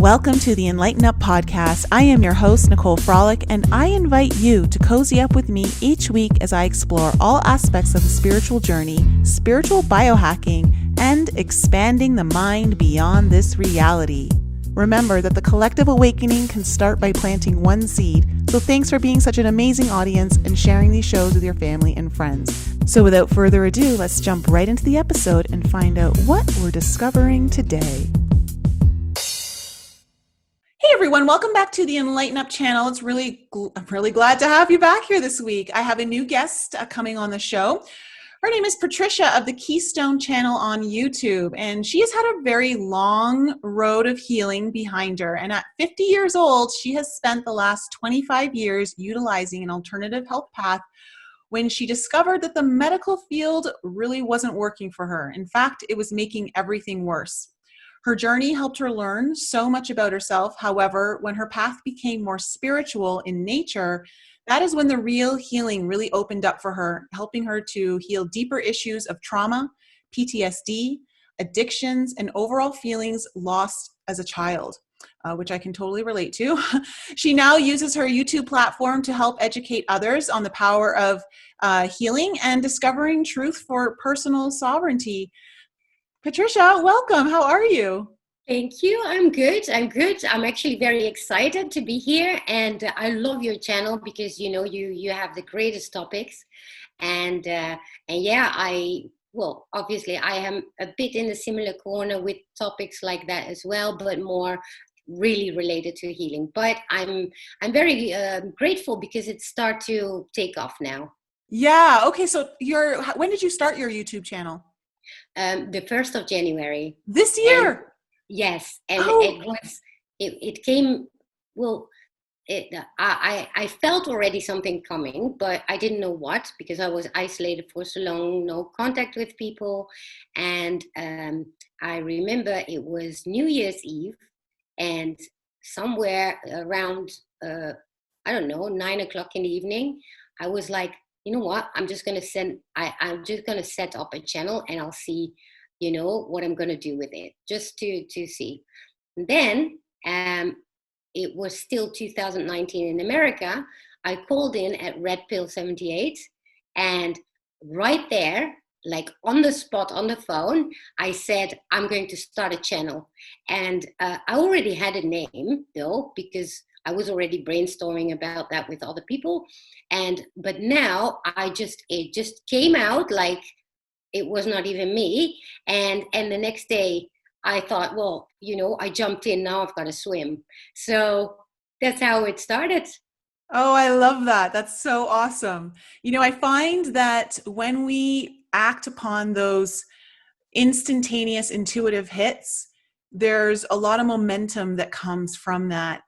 Welcome to the Enlighten Up podcast. I am your host, Nicole Frolick, and I invite you to cozy up with me each week as I explore all aspects of the spiritual journey, spiritual biohacking, and expanding the mind beyond this reality. Remember that the collective awakening can start by planting one seed, so thanks for being such an amazing audience and sharing these shows with your family and friends. So without further ado, let's jump right into the episode and find out what we're discovering today. Hey everyone, welcome back to the Enlighten Up channel. I'm really glad to have you back here this week. I have a new guest coming on the show. Her name is Patricia of the Keystone Channel on YouTube, and she has had a very long road of healing behind her. And at 50 years old, she has spent the last 25 years utilizing an alternative health path when she discovered that the medical field really wasn't working for her. In fact, it was making everything worse. Her journey helped her learn so much about herself. However, when her path became more spiritual in nature, that is when the real healing really opened up for her, helping her to heal deeper issues of trauma, PTSD, addictions, and overall feelings lost as a child, which I can totally relate to. She now uses her YouTube platform to help educate others on the power of healing and discovering truth for personal sovereignty. Patricia, welcome. How are you? Thank you. I'm good. I'm actually very excited to be here, and I love your channel because you have the greatest topics, and yeah, obviously I am a bit in a similar corner with topics like that as well, but more really related to healing. But I'm very grateful because it starts to take off now. Yeah. Okay. So when did you start your YouTube channel? The 1st of January. This year? And yes. And Oh. it came, well, I felt already something coming, but I didn't know what, because I was isolated for so long, no contact with people. And I remember it was New Year's Eve, and somewhere around, I don't know, 9 o'clock in the evening, I was like, you know what, I'm just going to set up a channel, and I'll see, what I'm going to do with it, just to see. And then it was still 2019 in America. I called in at Red Pill 78, and right there, like on the spot on the phone, I said, I'm going to start a channel. And I already had a name though, because I was already brainstorming about that with other people. But now it just came out like it was not even me. And the next day I thought, well, I jumped in, now I've got to swim. So that's how it started. Oh, I love that. That's so awesome. I find that when we act upon those instantaneous intuitive hits, there's a lot of momentum that comes from that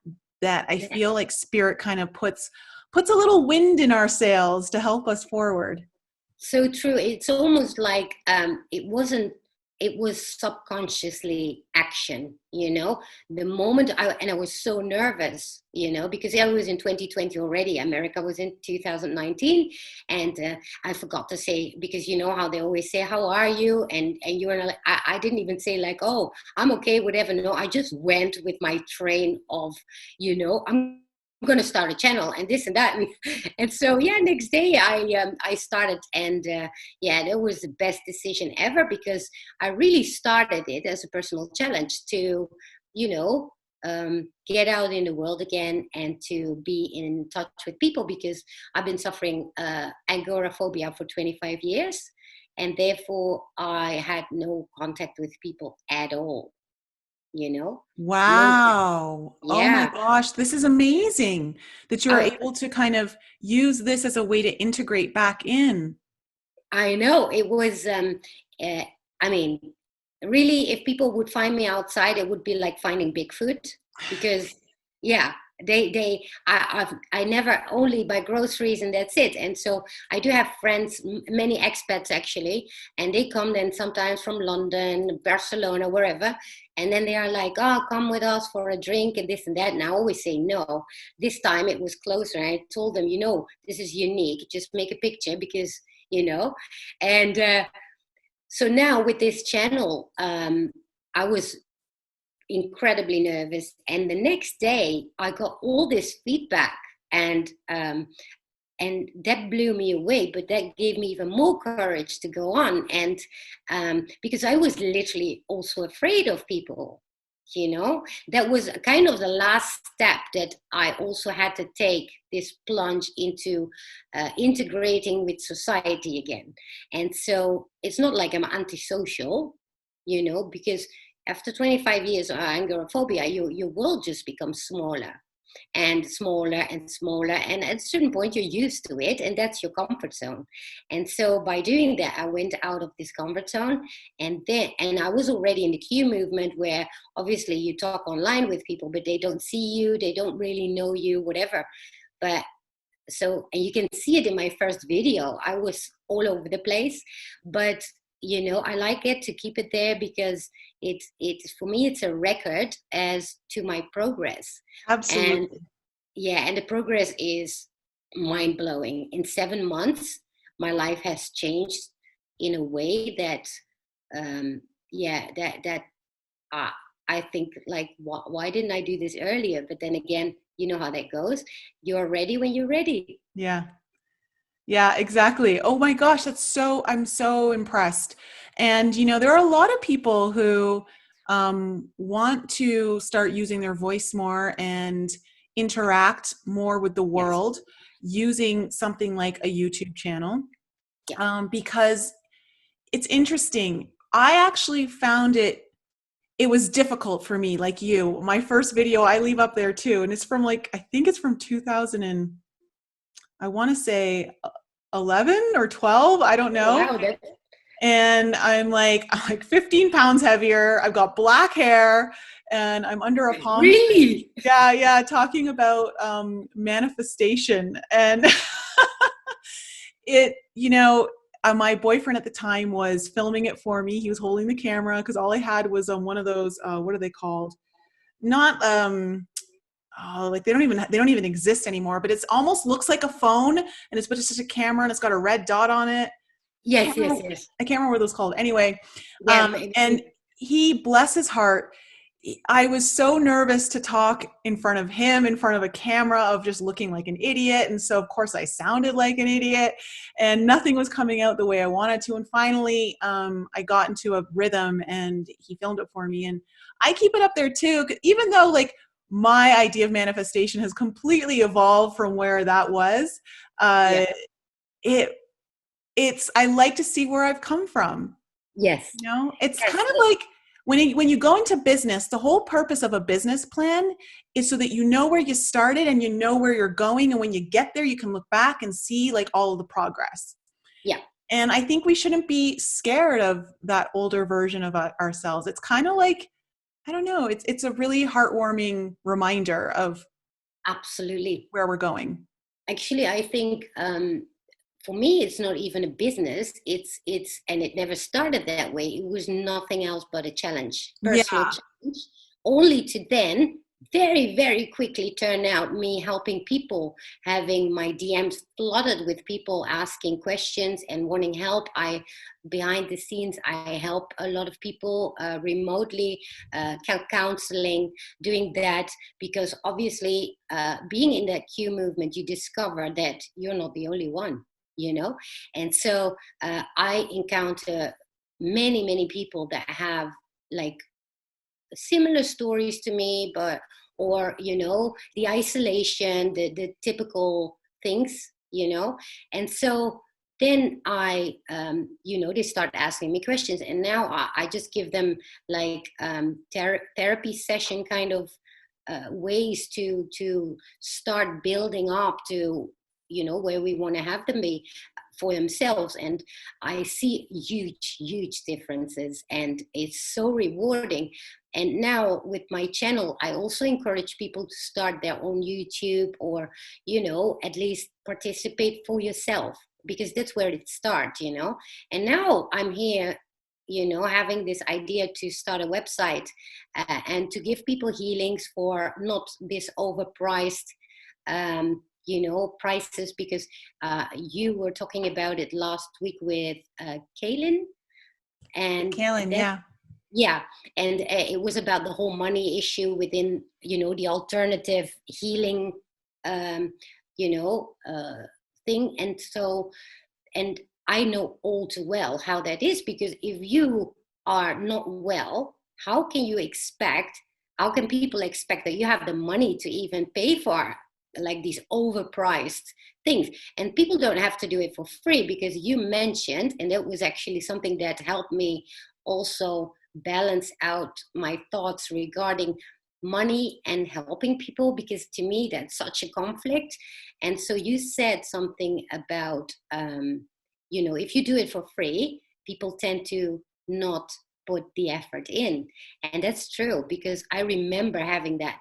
I feel like spirit kind of puts a little wind in our sails to help us forward. So true. It's almost like it was subconsciously action, the moment I was so nervous, because I was in 2020 already. America was in 2019. And I forgot to say, because you know how they always say, how are you? And you were like, I didn't even say like, oh, I'm okay, whatever. No, I just went with my train of, I'm going to start a channel and this and that. And so, yeah, next day I started, and that was the best decision ever, because I really started it as a personal challenge to, get out in the world again and to be in touch with people, because I've been suffering agoraphobia for 25 years. And therefore I had no contact with people at all. Wow. No, Oh my yeah. gosh. This is amazing that you're able to kind of use this as a way to integrate back in. I know it was, really, if people would find me outside, it would be like finding Bigfoot, because I never, only buy groceries and that's it. And so I do have friends, many expats actually, and they come then sometimes from London, Barcelona, wherever. And then they are like, oh, come with us for a drink and this and that. And I always say no. This time it was closer. I told them, this is unique. Just make a picture, because, and so now with this channel, I was incredibly nervous. And the next day I got all this feedback, and that blew me away, but that gave me even more courage to go on. And because I was literally also afraid of people, that was kind of the last step that I also had to take, this plunge into integrating with society again. And so it's not like I'm antisocial, because after 25 years of agoraphobia, your world just becomes smaller and smaller and smaller, and at a certain point you're used to it, and that's your comfort zone. And so by doing that, I went out of this comfort zone, and I was already in the Q movement, where obviously you talk online with people, but they don't see you, they don't really know you, whatever. But so, and you can see it in my first video, I was all over the place. But I like it to keep it there, because it's for me, it's a record as to my progress. And Absolutely. yeah, and the progress is mind-blowing. In 7 months my life has changed in a way that uh, I think, like, why didn't I do this earlier? But then again, you know how that goes. You're ready when you're ready. Yeah. Yeah, exactly. Oh my gosh, I'm so impressed. And, there are a lot of people who want to start using their voice more and interact more with the Yes. world using something like a YouTube channel, Yeah. because it's interesting. I actually found it was difficult for me, like you. My first video I leave up there too, and it's from I think it's from 2000 and I want to say 11 or 12, I don't know. Wow, that And I'm like 15 pounds heavier. I've got black hair and I'm under a palm tree. really. Yeah, yeah, talking about manifestation. And it, my boyfriend at the time was filming it for me. He was holding the camera because all I had was one of those, what are they called? Not, like they don't even exist anymore, but it's almost looks like a phone, and it's but it's just a camera and it's got a red dot on it. Yes, yes, yes. I can't remember what those called. Anyway, Yeah, and he, bless his heart, I was so nervous to talk in front of him, in front of a camera, of just looking like an idiot. And so, of course, I sounded like an idiot, and nothing was coming out the way I wanted to. And finally, I got into a rhythm, and he filmed it for me. And I keep it up there too, even though my idea of manifestation has completely evolved from where that was. yeah. It it's I like to see where I've come from. Yes. It's Yes. kind of like when you go into business, the whole purpose of a business plan is so that you know where you started and you know where you're going, and when you get there you can look back and see all of the progress. Yeah. And I think we shouldn't be scared of that older version of ourselves. It's kind of like, I don't know, it's a really heartwarming reminder of Absolutely. where we're going. Actually, I think for me, it's not even a business. It's and it never started that way. It was nothing else but a challenge, personal Yeah. challenge, only to then very, very quickly turn out me helping people, having my DMs flooded with people asking questions and wanting help. Behind the scenes, I help a lot of people remotely, counseling, doing that, because obviously being in that Q movement, you discover that you're not the only one, and so I encounter many people that have like similar stories to me, or the isolation, the typical things, and so then they start asking me questions, and now I just give them like therapy session kind of ways to start building up to where we want to have them be for themselves. And I see huge differences, and it's so rewarding. And now with my channel, I also encourage people to start their own YouTube, or at least participate for yourself, because that's where it starts. And now I'm here having this idea to start a website and to give people healings for not this overpriced prices, because you were talking about it last week with Kaylin, and Kaylin, that yeah. yeah, and it was about the whole money issue within, the alternative healing, um, you know, uh, thing. And so, and I know all too well how that is, because if you are not well, how can people expect that you have the money to even pay for like these overpriced things? And people don't have to do it for free, because you mentioned, and that was actually something that helped me also balance out my thoughts regarding money and helping people, because to me that's such a conflict. And so you said something about if you do it for free, people tend to not put the effort in. And that's true, because I remember having that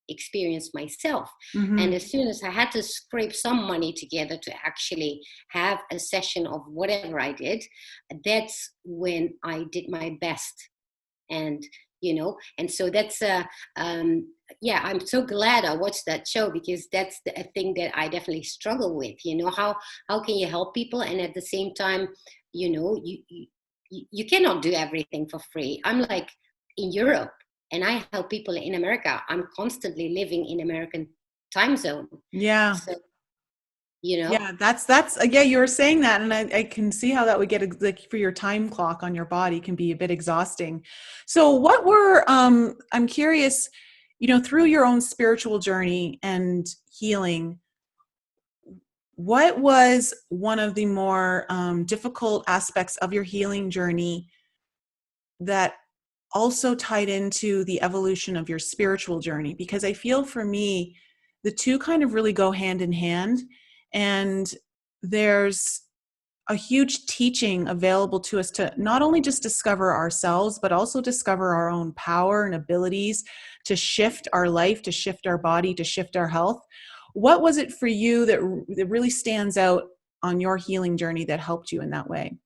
experience myself. And Mm-hmm. as soon as I had to scrape some money together to actually have a session of whatever I did, that's when I did my best. And and so that's yeah, I'm so glad I watched that show, because that's a thing that I definitely struggle with. How can you help people, and at the same time, you cannot do everything for free. I'm like in Europe, and I help people in America. I'm constantly living in American time zone. Yeah. So Yeah, that's yeah, you were saying that, and I can see how that would get like for your time clock on your body can be a bit exhausting. So what were I'm curious, through your own spiritual journey and healing, what was one of the more difficult aspects of your healing journey that also tied into the evolution of your spiritual journey? Because I feel for me, the two kind of really go hand in hand. And there's a huge teaching available to us to not only just discover ourselves, but also discover our own power and abilities to shift our life, to shift our body, to shift our health. What was it for you that really stands out on your healing journey that helped you in that way?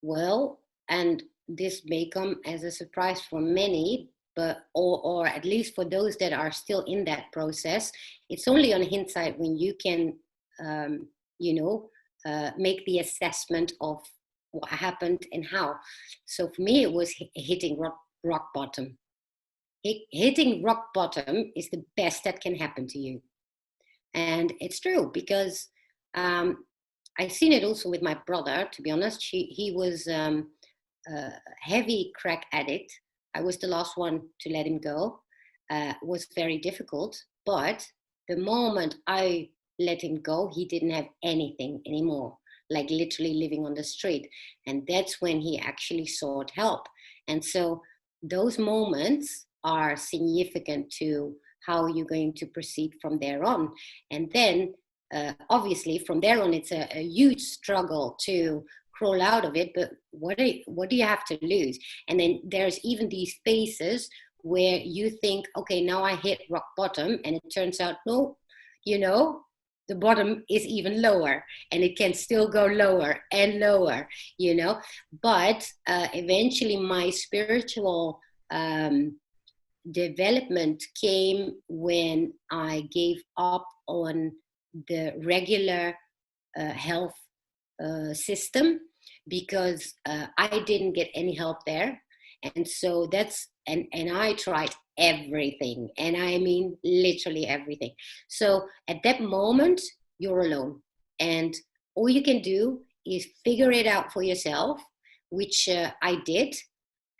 Well, and this may come as a surprise for many, but or at least for those that are still in that process, it's only on hindsight when you can, um, you know, make the assessment of what happened and how. So for me, it was hitting rock bottom. Hitting rock bottom is the best that can happen to you, and it's true, because um, I've seen it also with my brother. To be honest, he was a heavy crack addict. I was the last one to let him go. Was very difficult, but the moment I let him go, he didn't have anything anymore, like literally living on the street. And that's when he actually sought help. And so those moments are significant to how you're going to proceed from there on. And then obviously from there on, it's a huge struggle to crawl out of it, but what do you have to lose? And then there's even these phases where you think, okay, now I hit rock bottom, and it turns out, no, the bottom is even lower, and it can still go lower and lower, but eventually my spiritual development came when I gave up on the regular health system, because I didn't get any help there. And so and I tried everything, and I mean literally everything. So at that moment, you're alone, and all you can do is figure it out for yourself, which I did.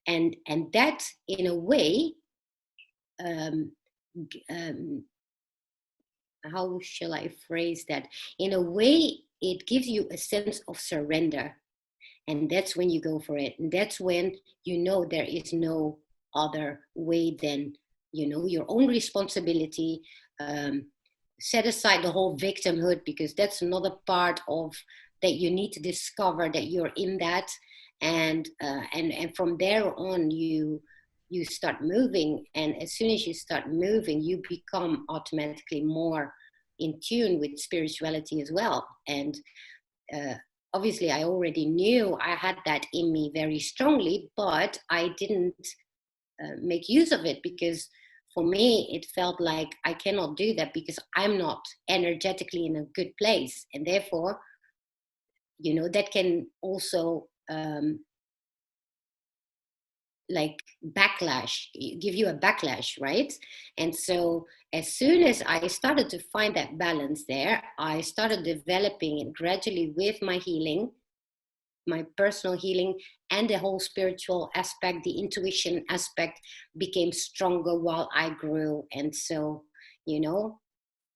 And that, in a way, um, um, how shall I phrase that? In a way, it gives you a sense of surrender. And that's when you go for it. And that's when there is no other way than, your own responsibility. Set aside the whole victimhood, because that's another part of that you need to discover that you're in that. And from there on, you start moving, and as soon as you start moving, you become automatically more in tune with spirituality as well. And uh, obviously I already knew I had that in me very strongly, but I didn't make use of it, because for me it felt like I cannot do that because I'm not energetically in a good place. And therefore, that can also like backlash, give you a backlash, right? And so as soon as I started to find that balance there, I started developing it gradually with my healing, my personal healing, and the whole spiritual aspect, the intuition aspect became stronger while I grew. And so, you know,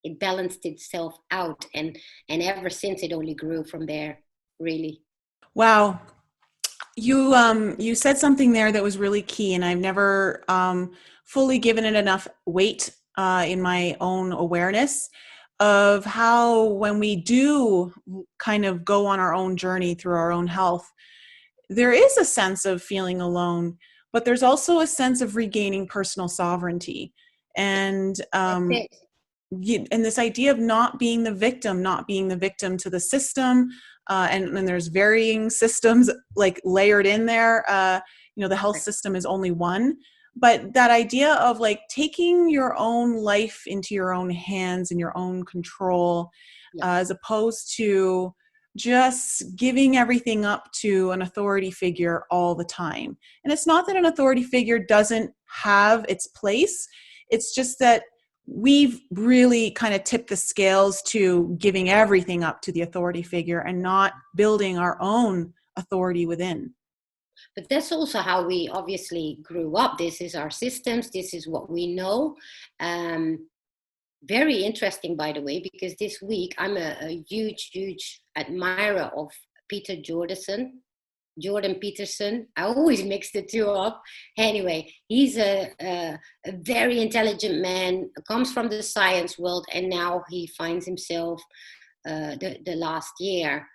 it balanced itself out, and ever since it only grew from there, really. Wow. You said something there that was really key, and I've never fully given it enough weight in my own awareness of how when we do kind of go on our own journey through our own health, there is a sense of feeling alone, but there's also a sense of regaining personal sovereignty. And That's it. and this idea of not being the victim to the system, and there's varying systems like layered in there. The health system is only one, but that idea of like taking your own life into your own hands and your own control, Yeah. as opposed to just giving everything up to an authority figure all the time. And it's not that an authority figure doesn't have its place. It's just that we've really kind of tipped the scales to giving everything up to the authority figure and not building our own authority within. But that's also how we obviously grew up. This is our systems, this is what we know. Very interesting, by the way, because this week I'm a huge admirer of Peter Jordan Peterson. I always mix the two up. Anyway, he's a very intelligent man, comes from the science world, and now he finds himself the last year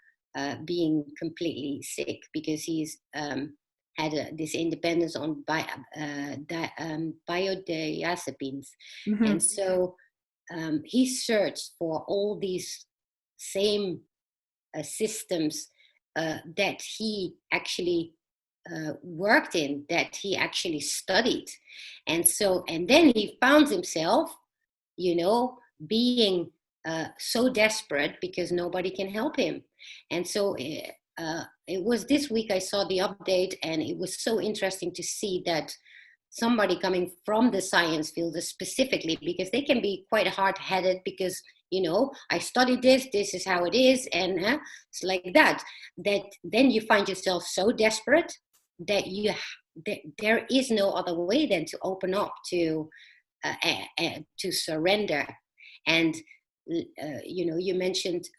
being completely sick because he's had this independence on biodiazepines. Mm-hmm. And so he searched for all these same systems that he actually worked in, that he actually studied. And so, and then he found himself, being so desperate because nobody can help him. And so it was this week I saw the update, and it was so interesting to see that somebody coming from the science field specifically, because they can be quite hard-headed because I studied this is how it is, and it's like that then you find yourself so desperate that there is no other way than to open up to surrender. And you mentioned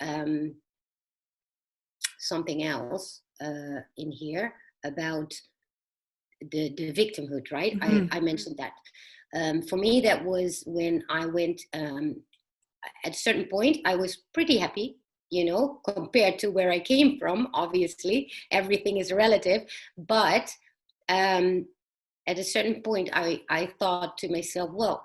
something else in here about the victimhood, right? Mm-hmm. I mentioned that. For me, that was when I went, at a certain point, I was pretty happy, compared to where I came from. Obviously, everything is relative. But at a certain point, I thought to myself, well,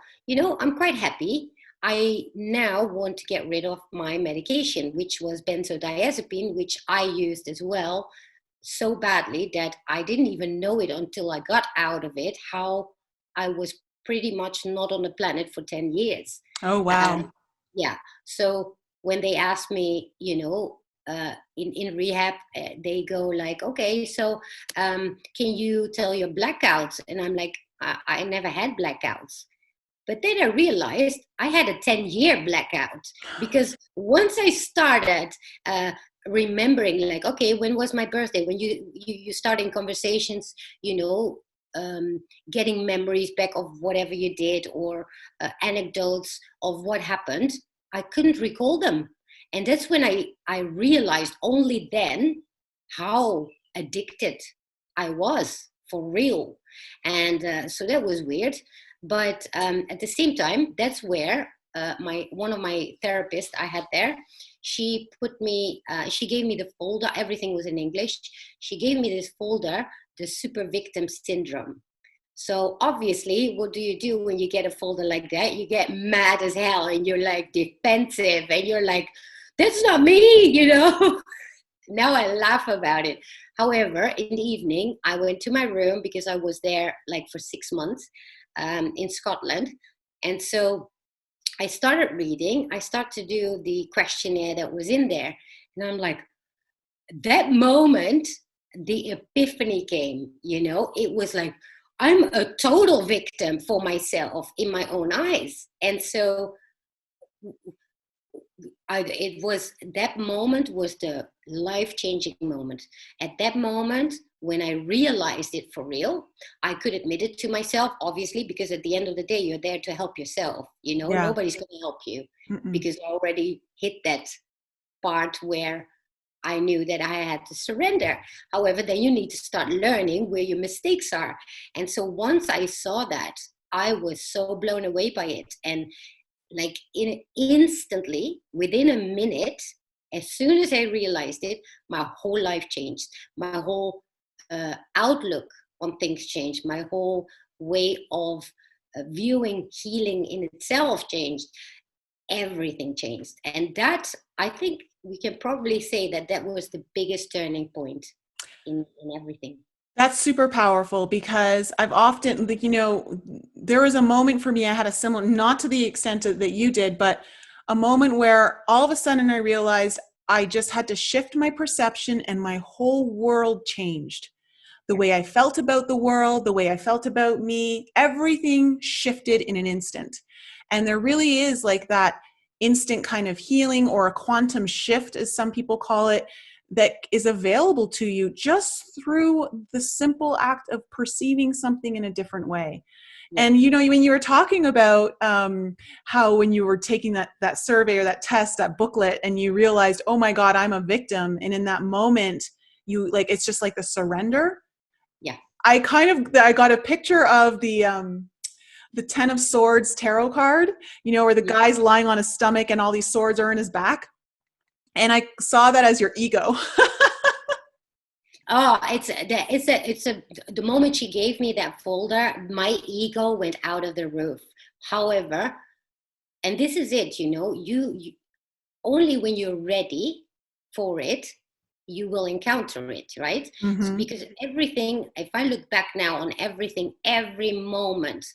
I'm quite happy. I now want to get rid of my medication, which was benzodiazepine, which I used as well so badly that I didn't even know it until I got out of it, how I was pretty much not on the planet for 10 years. Oh, wow. Yeah. So when they asked me, in rehab, they go like, okay, so can you tell your blackouts? And I'm like, I never had blackouts. But then I realized I had a 10-year blackout, because once I started remembering, like, okay, when was my birthday? When you start in conversations, getting memories back of whatever you did, or anecdotes of what happened, I couldn't recall them. And that's when I realized only then how addicted I was for real. And so that was weird. But at the same time, that's where one of my therapists I had there, she gave me the folder. Everything was in English. She gave me this folder, the super victim syndrome. So obviously, what do you do when you get a folder like that? You get mad as hell, and you're like defensive, and you're like, that's not me, Now I laugh about it. However, in the evening, I went to my room because I was there like for 6 months in Scotland. And so I started reading. I started to do the questionnaire that was in there. And I'm like, that moment, the epiphany came, it was like, I'm a total victim for myself in my own eyes. And so it was, that moment was the life-changing moment. At that moment, when I realized it for real, I could admit it to myself, obviously, because at the end of the day, you're there to help yourself. You know, Yeah. nobody's going to help you Mm-mm. because I already hit that part where I knew that I had to surrender. However, then you need to start learning where your mistakes are. And so once I saw that, I was so blown away by it. And like instantly, within a minute, as soon as I realized it, my whole life changed. My whole outlook on things changed. My whole way of viewing healing in itself changed. Everything changed. And that, I think we can probably say that that was the biggest turning point in everything. That's super powerful because I've often, like, there was a moment for me, I had a similar, not to the extent that you did, but a moment where all of a sudden I realized I just had to shift my perception and my whole world changed. The way I felt about the world, the way I felt about me, everything shifted in an instant. And there really is like that instant kind of healing, or a quantum shift, as some people call it, that is available to you just through the simple act of perceiving something in a different way. Yeah. And when you were talking about how when you were taking that survey or that test, that booklet, and you realized, oh my God, I'm a victim, and in that moment, you like, it's just like the surrender. Yeah. I got a picture of the 10 of Swords tarot card, where the Yeah. guy's lying on his stomach and all these swords are in his back. And I saw that as your ego. Oh, the moment she gave me that folder, my ego went out of the roof. However, and this is it, you only when you're ready for it, you will encounter it, right? Mm-hmm. Because everything, if I look back now on everything, every moment,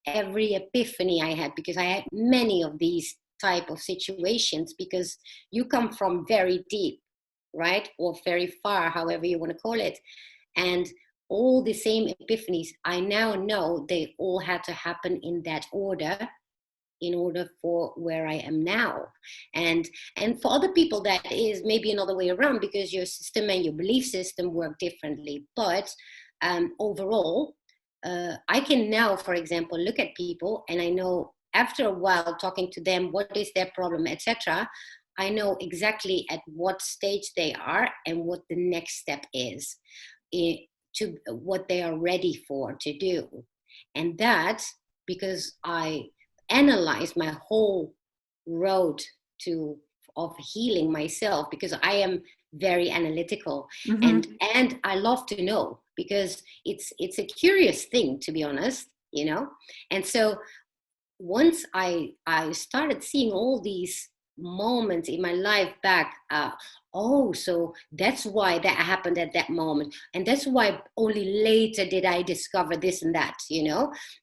every epiphany I had, because I had many of these type of situations, because you come from very deep, right? Or very far, however you want to call it. And all the same epiphanies, I now know they all had to happen in that order in order for where I am now. And for other people, that is maybe another way around, because your system and your belief system work differently. But overall, I can now, for example, look at people and I know after a while talking to them, what is their problem, etc. I know exactly at what stage they are and what the next step is, to what they are ready for to do. And that, because I analyze my whole road to of healing myself, because I am very analytical, Mm-hmm. and I love to know, because it's a curious thing, to be honest, and so once I started seeing all these moments in my life back, oh, so that's why that happened at that moment, and that's why only later did I discover this and that,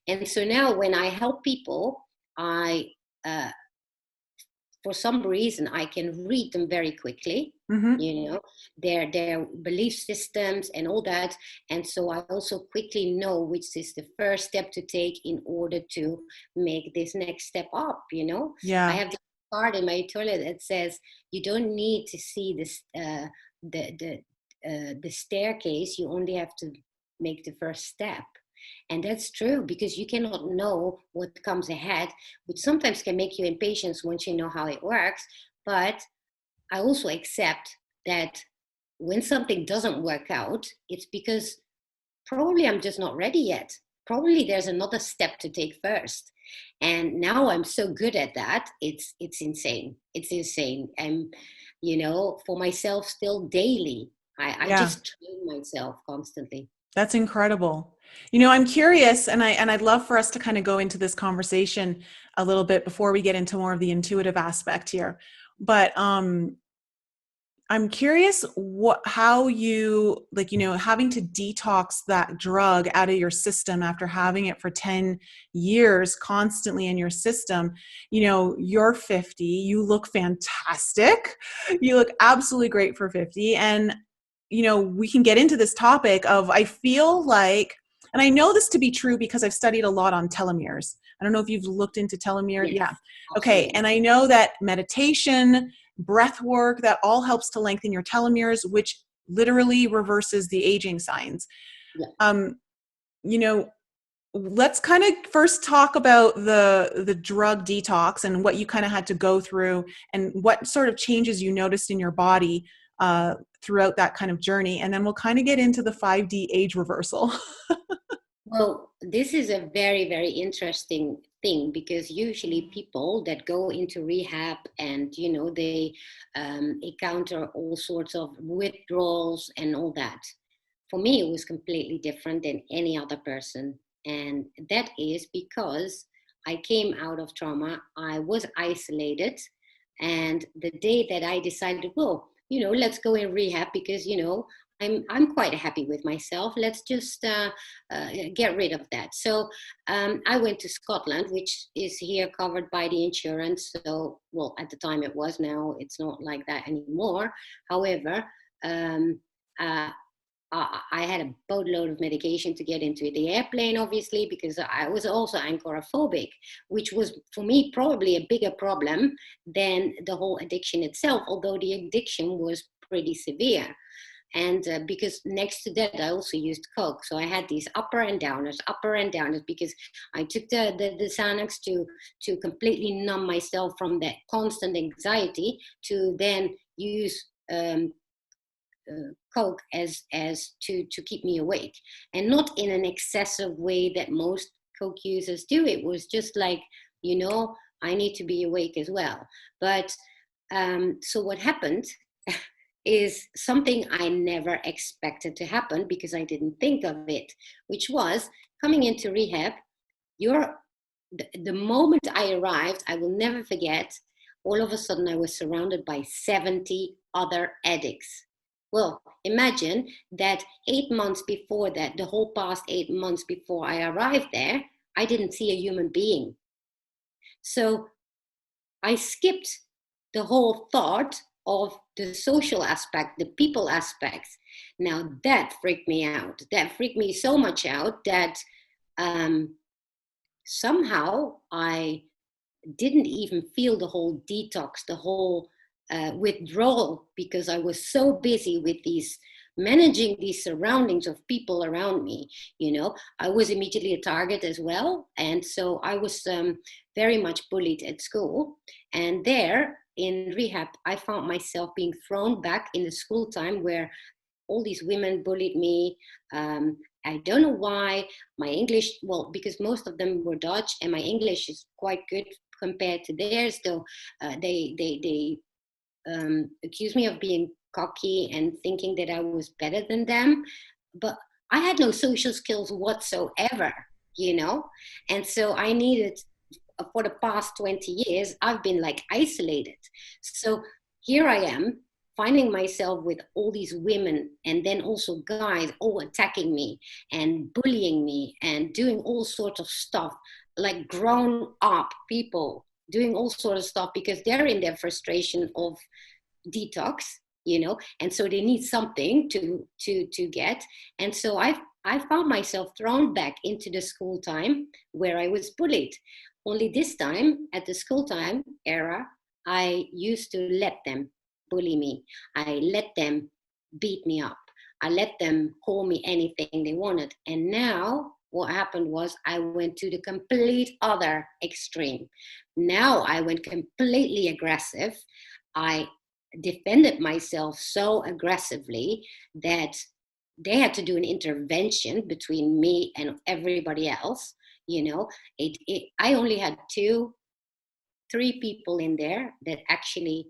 and so now when I help people, I uh, for some reason I can read them very quickly, Mm-hmm. their belief systems and all that. And so I also quickly know which is the first step to take in order to make this next step up. I Yeah. have this card in my toilet that says you don't need to see this the staircase, you only have to make the first step. And that's true, because you cannot know what comes ahead, which sometimes can make you impatient once you know how it works. But I also accept that when something doesn't work out, it's because probably I'm just not ready yet. Probably there's another step to take first. And now I'm so good at that. It's insane. It's insane. And, for myself still daily, I Yeah. just train myself constantly. That's incredible. I'm curious, and I'd love for us to kind of go into this conversation a little bit before we get into more of the intuitive aspect here. But I'm curious how you, like, having to detox that drug out of your system after having it for 10 years constantly in your system. You're 50, you look fantastic. You look absolutely great for 50. And we can get into this topic of, I feel like And I know this to be true because I've studied a lot on telomeres. I don't know if you've looked into telomeres. Yes, Yeah. Okay. absolutely. And I know that meditation, breath work, that all helps to lengthen your telomeres, which literally reverses the aging signs. Yeah. You know, let's kind of first talk about the drug detox and what you kind of had to go through and what sort of changes you noticed in your body throughout that kind of journey. And then we'll kind of get into the 5D age reversal. Well, this is a very, very interesting thing because usually people that go into rehab and, they encounter all sorts of withdrawals and all that. For me, it was completely different than any other person. And that is because I came out of trauma, I was isolated. And the day that I decided, well, let's go in rehab because, I'm quite happy with myself. Let's just get rid of that. So I went to Scotland, which is here covered by the insurance. So, well, at the time it was. Now it's not like that anymore. However, um, uh, I had a boatload of medication to get into the airplane, obviously, because I was also agoraphobic, which was for me probably a bigger problem than the whole addiction itself, although the addiction was pretty severe. And because next to that, I also used Coke. So I had these upper and downers, because I took the Xanax to completely numb myself from that constant anxiety to then use Coke as to keep me awake, and not in an excessive way that most Coke users do. It was just like, I need to be awake as well. But so what happened is something I never expected to happen because I didn't think of it, which was coming into rehab. The moment I arrived, I will never forget, all of a sudden I was surrounded by 70 other addicts. Well, imagine that 8 months before that, the whole past 8 months before I arrived there, I didn't see a human being. So I skipped the whole thought of the social aspect, the people aspects. Now that freaked me out. That freaked me so much out that somehow I didn't even feel the whole detox, the whole withdrawal, because I was so busy with managing these surroundings of people around me. I was immediately a target as well. And so I was very much bullied at school. And there in rehab, I found myself being thrown back in the school time where all these women bullied me. I don't know why. My English, well, because most of them were Dutch and my English is quite good compared to theirs, though they accused me of being cocky and thinking that I was better than them. But I had no social skills whatsoever, and so I needed, for the past 20 years, I've been like isolated. So here I am finding myself with all these women and then also guys all attacking me and bullying me and doing all sorts of stuff, like grown up people doing all sorts of stuff because they're in their frustration of detox, and so they need something to get. And so I found myself thrown back into the school time where I was bullied. Only this time, at the school time era, I used to let them bully me. I let them beat me up. I let them call me anything they wanted. And now what happened was I went to the complete other extreme. Now I went completely aggressive. I defended myself so aggressively that they had to do an intervention between me and everybody else. I only had 3 people in there that actually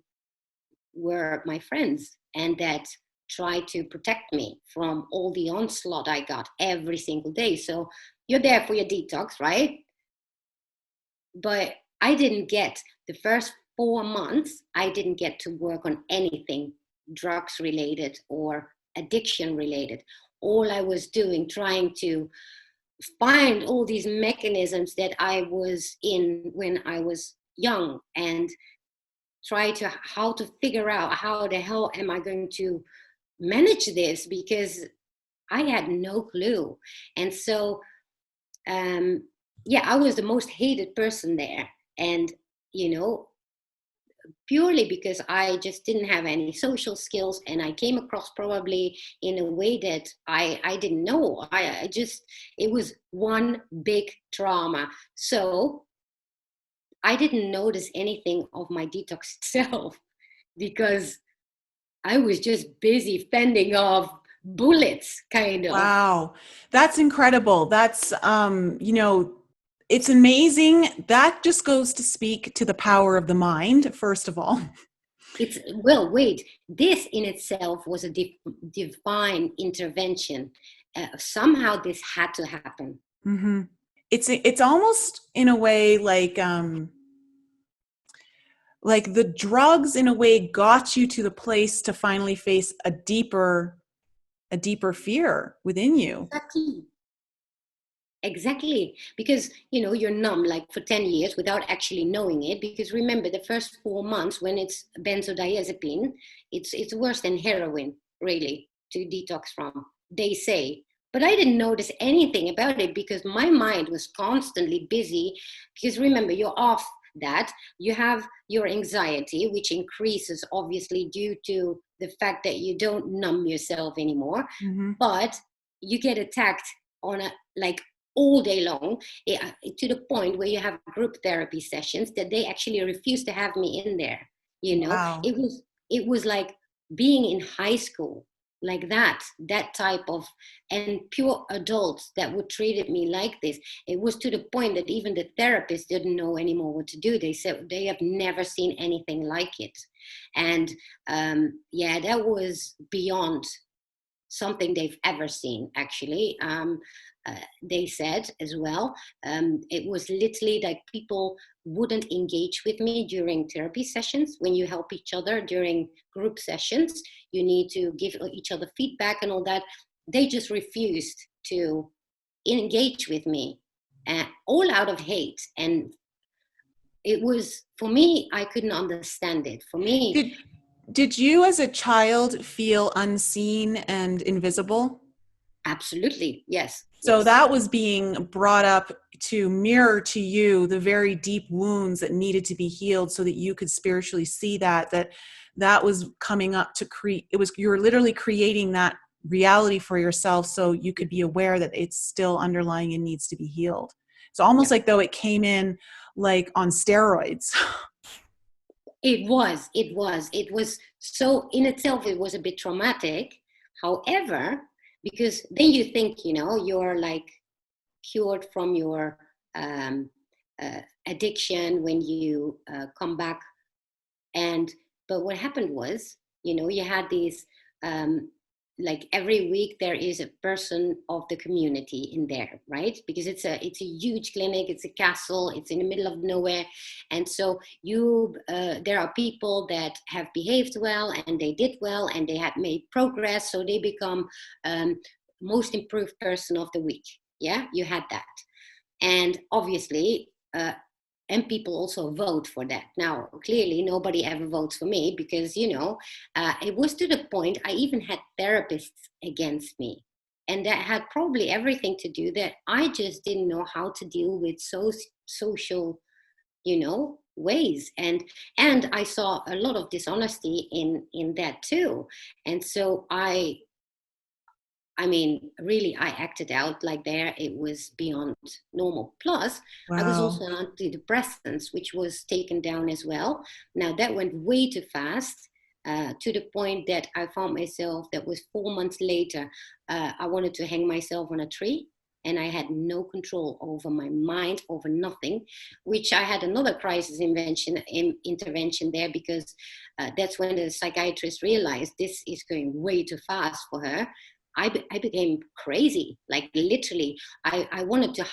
were my friends and that tried to protect me from all the onslaught I got every single day. So you're there for your detox, right? But I didn't get the first 4 months, I didn't get to work on anything drugs related or addiction related. All I was doing, trying to find all these mechanisms that I was in when I was young and try to how to figure out how the hell am I going to manage this, because I had no clue. And so, yeah, I was the most hated person there. And, you know, purely because I just didn't have any social skills, and I came across probably in a way that I didn't know. I just, it was one big trauma. So I didn't notice anything of my detox itself because I was just busy fending off bullets, kind of. Wow. That's incredible. That's, it's amazing. That just goes to speak to the power of the mind, first of all. It's, well, wait, this in itself was a divine intervention. Somehow this had to happen. Mm-hmm. It's almost in a way like the drugs in a way got you to the place to finally face a deeper fear within you. Exactly. Exactly, because you know you're numb like for 10 years without actually knowing it. Because remember, the first 4 months when it's benzodiazepine, it's worse than heroin, really, to detox from. They say, but I didn't notice anything about it because my mind was constantly busy. Because remember, you're off that. You have your anxiety, which increases obviously due to the fact that you don't numb yourself anymore, Mm-hmm. but you get attacked on a like all day long, to the point where you have group therapy sessions that they actually refuse to have me in there. You know, Wow. it was like being in high school, like that type of, and pure adults that would treated me like this. It was to the point that even the therapist didn't know anymore what to do. They said they have never seen anything like it. And yeah, that was beyond something they've ever seen, actually. They said as well, it was literally like people wouldn't engage with me during therapy sessions. When you help each other during group sessions, you need to give each other feedback and all that. They just refused to engage with me, all out of hate. And it was, for me, I couldn't understand it. For me, Did you as a child feel unseen and invisible? absolutely, yes, So yes. that was being brought up to mirror to you the very deep wounds that needed to be healed so that you could spiritually see that was coming up to create. It was, you were literally creating that reality for yourself so you could be aware that it's still underlying and needs to be healed. It's almost Yeah. like though it came in like on steroids. It was so in itself, it was a bit traumatic. However, because then you think, you're like cured from your addiction when you come back. But what happened was, you had these, um, like every week there is a person of the community in there, right? Because it's a huge clinic, it's a castle, it's in the middle of nowhere. And so there are people that have behaved well and they did well and they had made progress, so they become, most improved person of the week. Yeah, you had that. And obviously, and people also vote for that. Now, clearly, nobody ever votes for me because, it was to the point I even had therapists against me. And that had probably everything to do that I just didn't know how to deal with social, ways. And I saw a lot of dishonesty in that too. And so I mean, really, I acted out like there. It was beyond normal. Plus, I was Wow. also on antidepressants, which was taken down as well. Now, that went way too fast, to the point that I found myself, that was 4 months later, I wanted to hang myself on a tree. And I had no control over my mind, over nothing, which I had another crisis intervention there, because that's when the psychiatrist realized this is going way too fast for her. I became crazy, like literally. I wanted to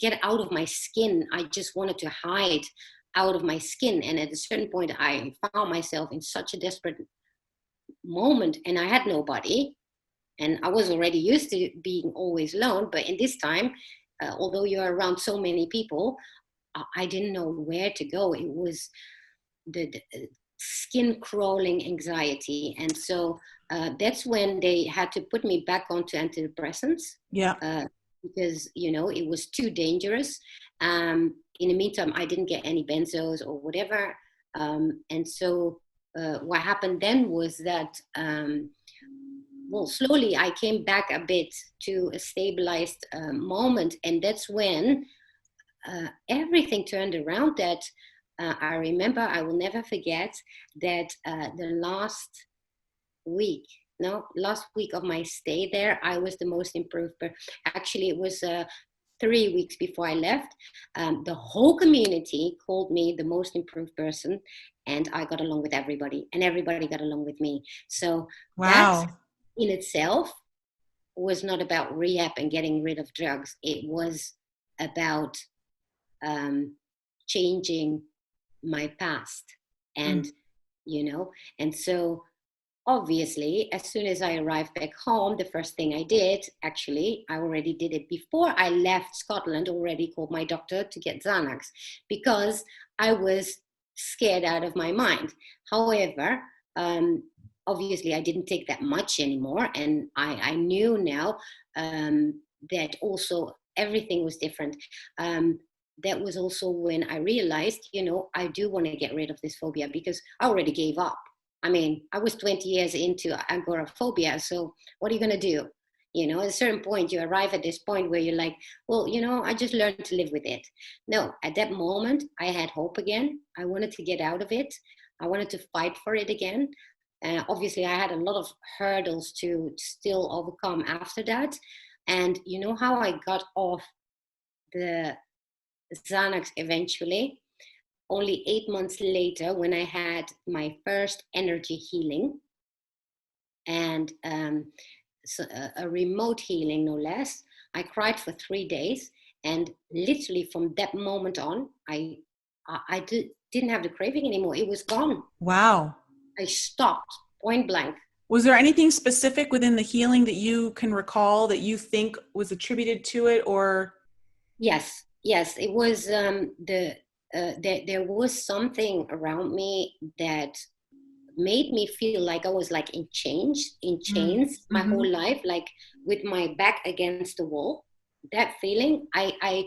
get out of my skin. I just wanted to hide out of my skin. And at a certain point, I found myself in such a desperate moment, and I had nobody. And I was already used to being always alone. But in this time, although you're around so many people, I didn't know where to go. It was the skin crawling anxiety. And so that's when they had to put me back onto antidepressants. Yeah. Because, it was too dangerous. In the meantime, I didn't get any benzos or whatever. And so what happened then was that, slowly I came back a bit to a stabilized moment. And that's when everything turned around. That I remember, I will never forget that the week last week of my stay there, I was the most improved. Actually, it was 3 weeks before I left. The whole community called me the most improved person, and I got along with everybody, and everybody got along with me. So that Wow. in itself was not about rehab and getting rid of drugs. It was about changing my past, and Mm. and so obviously, as soon as I arrived back home, the first thing I did, actually, I already did it before I left Scotland, already called my doctor to get Xanax, because I was scared out of my mind. However, obviously, I didn't take that much anymore. And I knew now that also everything was different. That was also when I realized, I do want to get rid of this phobia, because I already gave up. I mean, I was 20 years into agoraphobia. So what are you going to do? At a certain point, you arrive at this point where you're like, well, I just learned to live with it. No, at that moment, I had hope again. I wanted to get out of it. I wanted to fight for it again. Obviously, I had a lot of hurdles to still overcome after that. And you know how I got off the Xanax eventually? Only 8 months later, when I had my first energy healing, and so a remote healing, no less. I cried for 3 days, and literally from that moment on, didn't have the craving anymore. It was gone. Wow. I stopped, point blank. Was there anything specific within the healing that you can recall that you think was attributed to it, or? Yes, it was there was something around me that made me feel like I was like in chains my Mm-hmm. whole life, like with my back against the wall. That feeling, I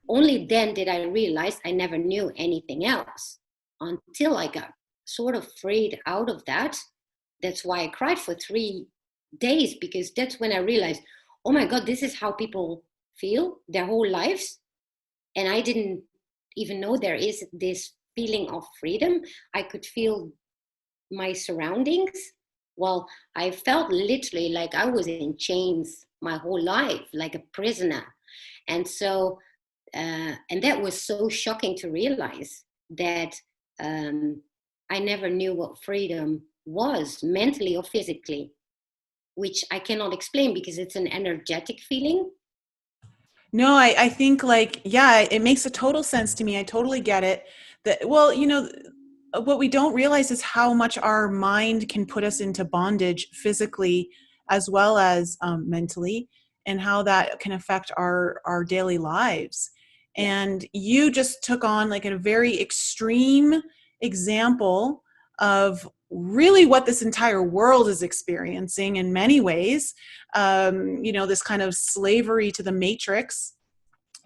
only then did I realize I never knew anything else until I got sort of freed out of that. That's why I cried for 3 days, because that's when I realized, oh my God, this is how people feel their whole lives. And I didn't even know there is this feeling of freedom. I could feel my surroundings. Well, I felt literally like I was in chains my whole life, like a prisoner. And so, and that was so shocking to realize that I never knew what freedom was, mentally or physically, which I cannot explain because it's an energetic feeling. No, I think like, yeah, it makes a total sense to me. I totally get it. That, well, what we don't realize is how much our mind can put us into bondage physically as well as mentally, and how that can affect our daily lives. Yeah. And you just took on like a very extreme example of really what this entire world is experiencing in many ways. This kind of slavery to the matrix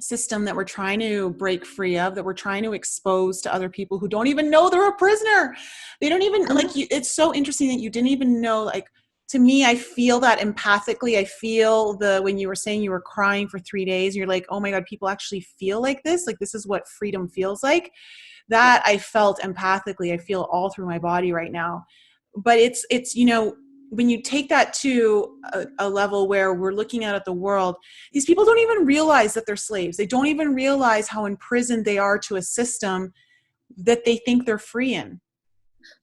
system that we're trying to break free of, that we're trying to expose to other people who don't even know they're a prisoner. They don't even like you. It's so interesting that you didn't even know. Like, to me, I feel that empathically. I feel when you were saying you were crying for 3 days, you're like, oh my God, people actually feel like this. Like, this is what freedom feels like. That I felt empathically. I feel all through my body right now. But it's when you take that to a level where we're looking at the world, these people don't even realize that they're slaves. They don't even realize how imprisoned they are to a system that they think they're free in.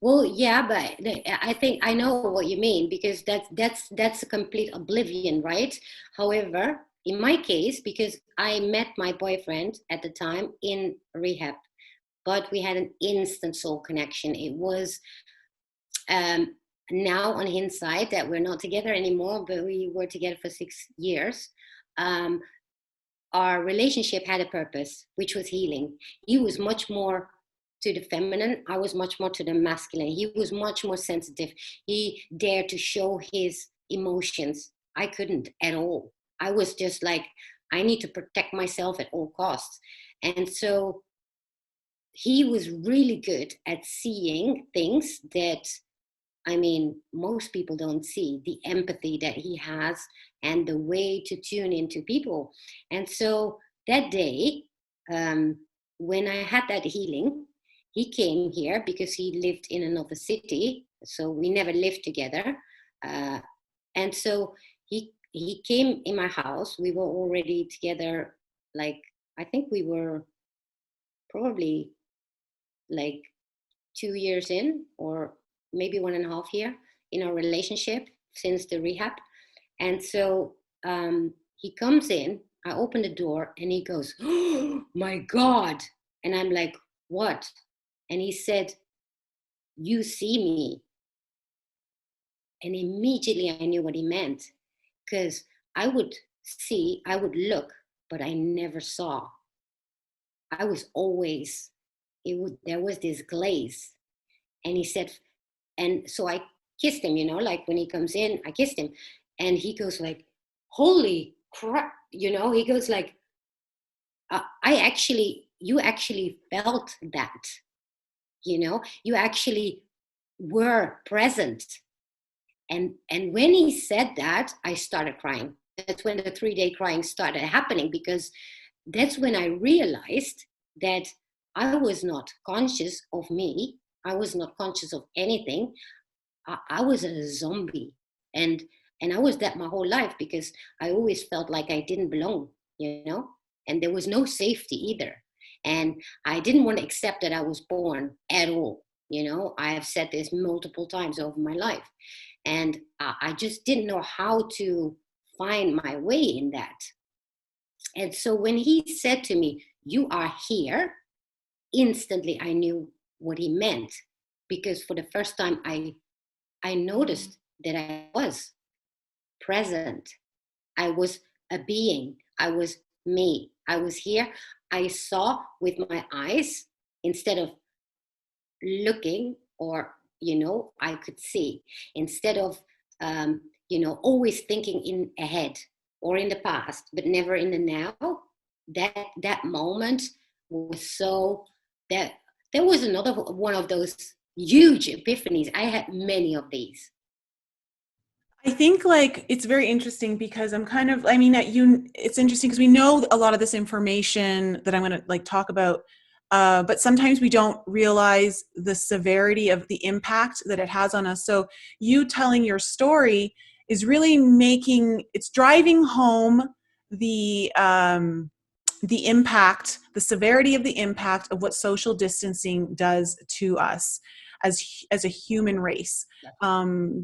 Well, yeah, but I think I know what you mean, because that's a complete oblivion, right? However, in my case, because I met my boyfriend at the time in rehab, but we had an instant soul connection. It was now on hindsight that we're not together anymore, but we were together for 6 years. Our relationship had a purpose, which was healing. He was much more to the feminine. I was much more to the masculine. He was much more sensitive. He dared to show his emotions. I couldn't at all. I was just like, I need to protect myself at all costs. And so he was really good at seeing things that, I mean, most people don't see, the empathy that he has and the way to tune into people. And so that day, when I had that healing, he came here because he lived in another city. So we never lived together. And so he came in my house. We were already together, like, I think we were probably like 2 years in, or maybe 1.5 year in our relationship since the rehab. And so he comes in, I open the door and he goes, "Oh my God." And I'm like, "What?" And he said, "You see me." And immediately I knew what he meant, because I would look, but I never saw. I was always, there was this glaze. And he said, and so I kissed him, like when he comes in, I kissed him. And he goes like, "Holy crap," he goes like, you actually felt that, you actually were present. And when he said that, I started crying. That's when the 3-day crying started happening, because that's when I realized that I was not conscious of me. I was not conscious of anything. I was a zombie. And I was that my whole life, because I always felt like I didn't belong, and there was no safety either. And I didn't want to accept that I was born at all. I have said this multiple times over my life. And I just didn't know how to find my way in that. And so when he said to me, "You are here," instantly I knew what he meant, because for the first time I noticed that I was present. I was a being. I was me. I was here. I saw with my eyes instead of looking, or, I could see instead of, always thinking in ahead or in the past, but never in the now. That moment was so, that there was another one of those huge epiphanies. I had many of these. I think like it's very interesting because I'm kind of, I mean, it's interesting because we know a lot of this information that I'm going to like talk about, but sometimes we don't realize the severity of the impact that it has on us. So you telling your story is really it's driving home the, the impact, the severity of the impact of what social distancing does to us as a human race.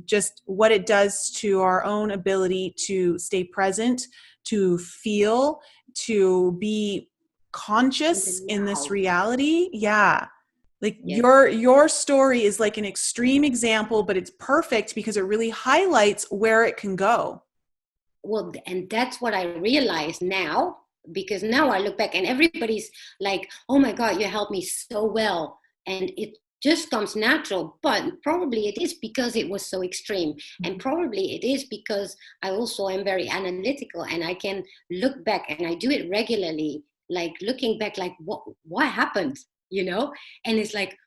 Just what it does to our own ability to stay present, to feel, to be conscious in this reality. Yeah. Like Yes. your story is like an extreme example, but it's perfect because it really highlights where it can go. Well, and that's what I realize now, because now I look back and everybody's like, "Oh my God, you helped me so well." And it just comes natural, but probably it is because it was so extreme. And probably it is because I also am very analytical, and I can look back, and I do it regularly, like looking back, like what happened, And it's like,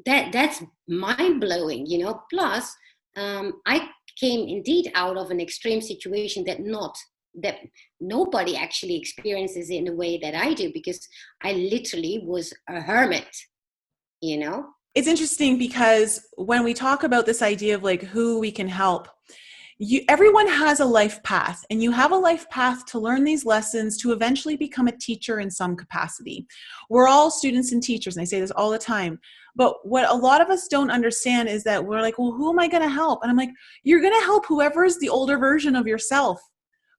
that's mind blowing, Plus, I came indeed out of an extreme situation that nobody actually experiences in the way that I do, because I literally was a hermit. It's interesting because when we talk about this idea of like who we can help, everyone has a life path, and you have a life path to learn these lessons to eventually become a teacher in some capacity. We're all students and teachers, and I say this all the time. But what a lot of us don't understand is that we're like, well, who am I going to help? And I'm like, you're going to help whoever is the older version of yourself.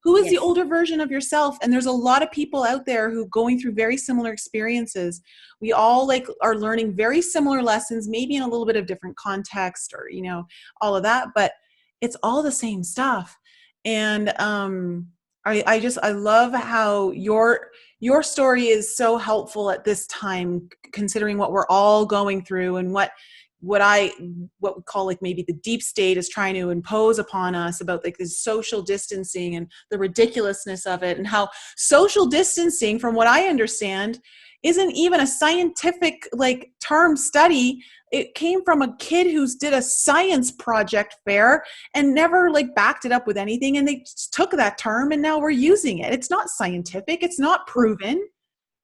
Who is the Yes. older version of yourself? And there's a lot of people out there who are going through very similar experiences. We all like are learning very similar lessons, maybe in a little bit of different context, or, all of that. But it's all the same stuff. And I love how your story is so helpful at this time, considering what we're all going through and what we call like maybe the deep state is trying to impose upon us about like this social distancing and the ridiculousness of it, and how social distancing, from what I understand, isn't even a scientific like term study. It came from a kid who's did a science project fair and never like backed it up with anything, and they just took that term and now we're using it. It's not scientific, it's not proven.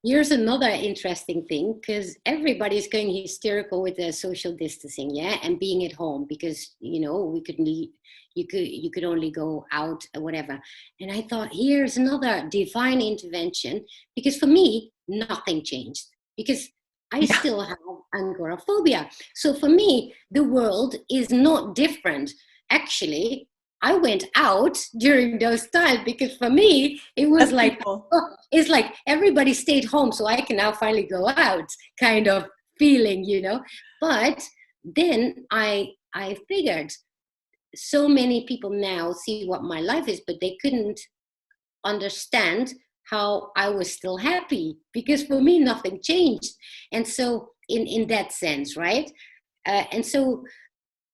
Here's another interesting thing, because everybody's going hysterical with the social distancing, yeah, and being at home because we couldn't. You could only go out or whatever. And I thought, here's another divine intervention, because for me nothing changed, because I Yeah. still have agoraphobia. So for me, the world is not different. Actually, I went out during those times because for me it was As like, people. oh, it's like everybody stayed home, so I can now finally go out, kind of feeling. But then I figured, so many people now see what my life is, but they couldn't understand how I was still happy, because for me nothing changed. And so in that sense, right? And so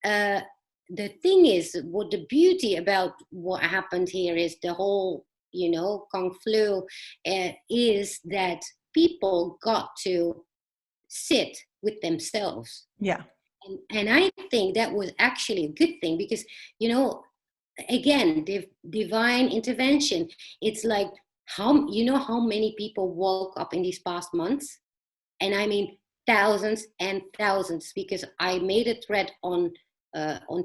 uh, the thing is, what the beauty about what happened here is the whole, Kung Flu, is that people got to sit with themselves. Yeah. And I think that was actually a good thing, because, again, divine intervention. It's like, how many people woke up in these past months? And I mean, thousands and thousands, because I made a thread on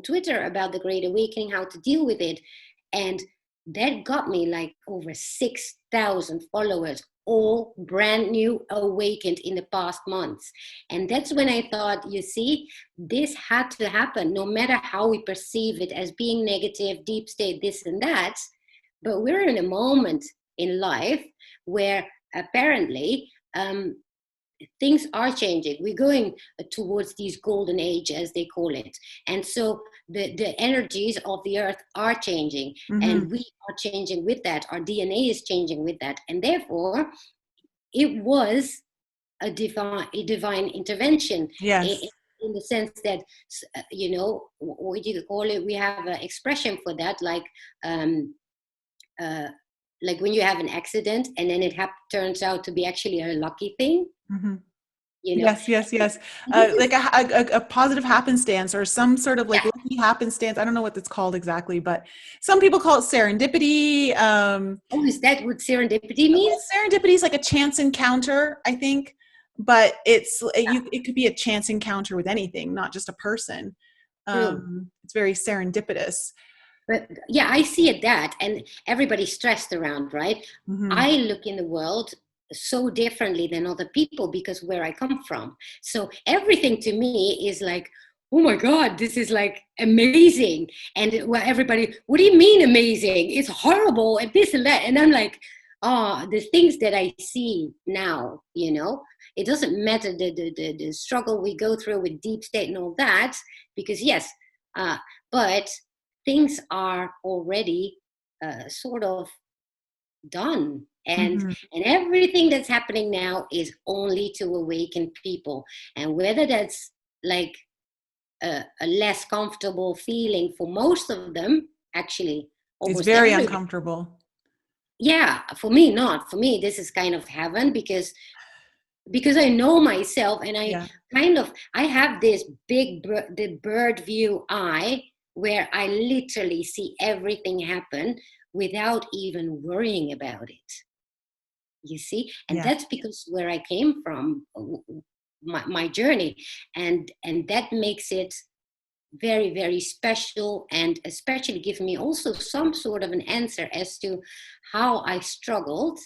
Twitter about the Great Awakening, how to deal with it, and that got me like over 6,000 followers, all brand new, awakened in the past months. And that's when I thought, you see, this had to happen, no matter how we perceive it as being negative, deep state, this and that. But we're in a moment in life where apparently things are changing. We're going towards these golden age, as they call it. And so the energies of the earth are changing, Mm-hmm. and we are changing with that. Our DNA is changing with that. And therefore, it was a divine intervention, in, Yes. in the sense that, what do you call it? We have an expression for that, um, uh, like when you have an accident and then it turns out to be actually a lucky thing, Mm-hmm. you know. Yes, yes, yes. This is, Like a positive happenstance or some sort of like yeah. lucky happenstance. I don't know what it's called exactly, but some people call it serendipity. Oh, is that what serendipity Well, means? serendipity is like a chance encounter, I think, but it could be a chance encounter with anything, not just a person. True. It's very serendipitous. But yeah, I see it that, and everybody's stressed around, right? Hmm. I look in the world so differently than other people because where I come from. So everything to me is like, oh my God, this is like amazing. And well, everybody, what do you mean amazing? It's horrible and this and that. And I'm like, oh, the things that I see now, it doesn't matter the struggle we go through with deep state and all that, because yes, but things are already sort of done, and Hmm. everything that's happening now is only to awaken people. And whether that's like a less comfortable feeling for most of them, actually It's almost very every, uncomfortable. yeah, for me not, for me this is kind of heaven, because I know myself, and Yeah. I have this the bird view eye, where I literally see everything happen without even worrying about it. You see, and Yeah. that's because where I came from, my journey, and that makes it very, very special, and especially gives me also some sort of an answer as to how I struggled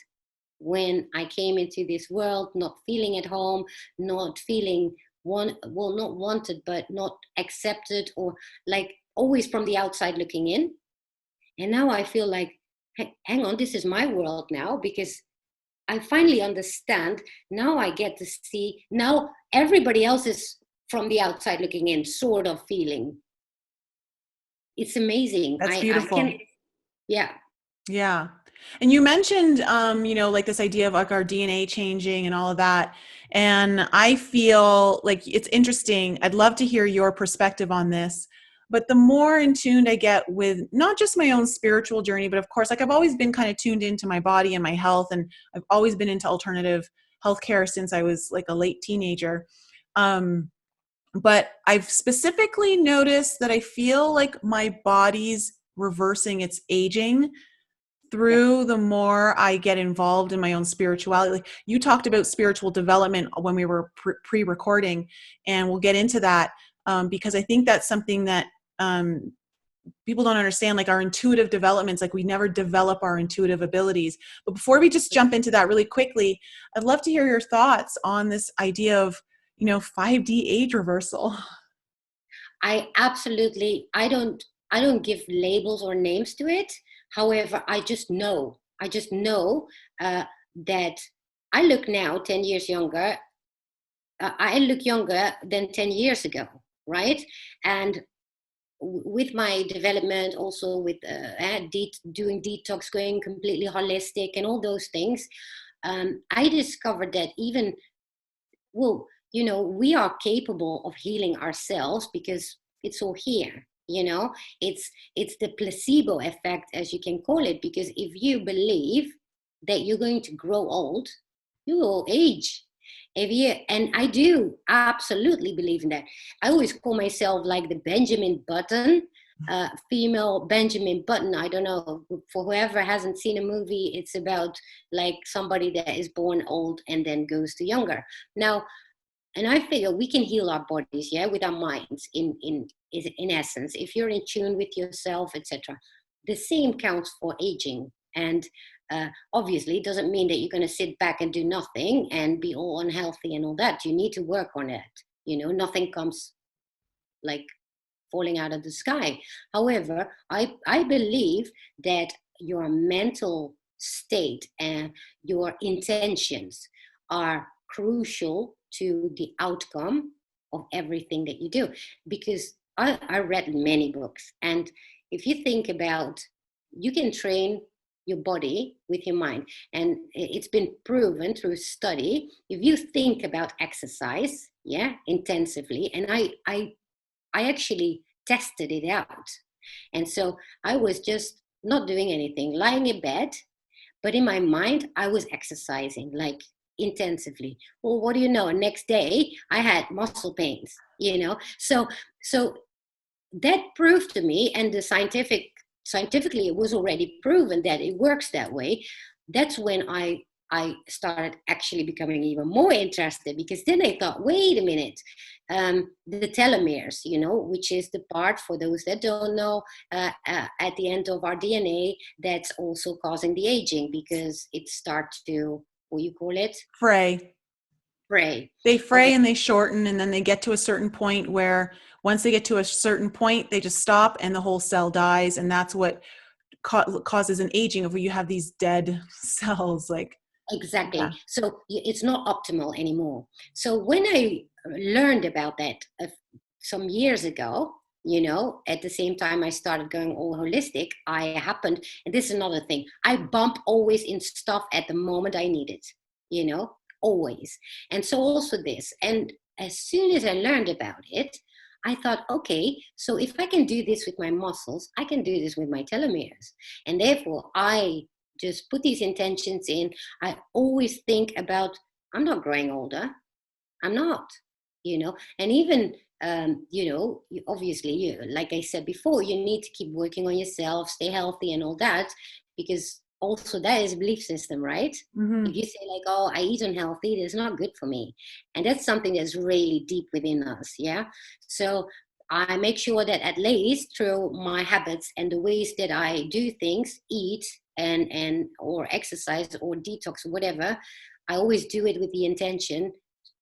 when I came into this world, not feeling at home, not feeling not wanted, but not accepted, or like always from the outside looking in. And now I feel like, hang on, this is my world now, because I finally understand. Now I get to see, now everybody else is from the outside looking in, sort of feeling. It's amazing. That's I can, beautiful. yeah. Yeah. And you mentioned, like this idea of like our DNA changing and all of that. And I feel like it's interesting. I'd love to hear your perspective on this. But the more in tune I get with not just my own spiritual journey, but of course, like I've always been kind of tuned into my body and my health. And I've always been into alternative healthcare since I was like a late teenager. But I've specifically noticed that I feel like my body's reversing its aging Yeah. through the more I get involved in my own spirituality. Like you talked about spiritual development when we were pre-recording, and we'll get into that because I think that's something that people don't understand. Like our intuitive developments, like we never develop our intuitive abilities. But before we just jump into that really quickly, I'd love to hear your thoughts on this idea of 5D age reversal. I don't give labels or names to it. However, I just know that I look now 10 years younger. I look younger than 10 years ago, right? And with my development, also with doing detox, going completely holistic and all those things, I discovered that even, well, we are capable of healing ourselves because it's all here. It's the placebo effect, as you can call it, because if you believe that you're going to grow old, you will age. And I do absolutely believe in that. I always call myself like the Benjamin Button, female Benjamin Button. I don't know, for whoever hasn't seen a movie, it's about like somebody that is born old and then goes to younger. Now, and I figure we can heal our bodies, yeah, with our minds. In essence, if you're in tune with yourself, etc. The same counts for aging, and obviously, it doesn't mean that you're going to sit back and do nothing and be all unhealthy and all that. You need to work on it. Nothing comes like falling out of the sky. However, I believe that your mental state and your intentions are crucial to the outcome of everything that you do. Because I read many books, and if you think about, you can train your body with your mind, and it's been proven through study. If you think about exercise, yeah, intensively, and I actually tested it out. And so I was just not doing anything, lying in bed, but in my mind, I was exercising like intensively. Well, what do you know? Next day, I had muscle pains. So that proved to me, and scientifically, it was already proven that it works that way. That's when I started actually becoming even more interested, because then I thought, wait a minute, the telomeres, which is the part, for those that don't know, at the end of our DNA, that's also causing the aging, because it starts to, what you call it? Fray. Fray. They fray Okay. and they shorten, and then they get to a certain point where once they get to a certain point, they just stop and the whole cell dies. And that's what causes an aging of where you have these dead cells. Like, yeah. Exactly. So it's not optimal anymore. So when I learned about that some years ago, at the same time I started going all holistic, and this is another thing, I bump always in stuff at the moment I need it, always. And so also this. And as soon as I learned about it, I thought, okay, so if I can do this with my muscles, I can do this with my telomeres. And therefore, I just put these intentions in. I always think about, I'm not growing older. I'm not, and even, obviously, like I said before, you need to keep working on yourself, stay healthy and all that, because also that is a belief system, right? Mm-hmm. If you say like, oh, I eat unhealthy, that's not good for me. And that's something that's really deep within us. Yeah. So I make sure that at least through my habits and the ways that I do things, eat and or exercise or detox or whatever, I always do it with the intention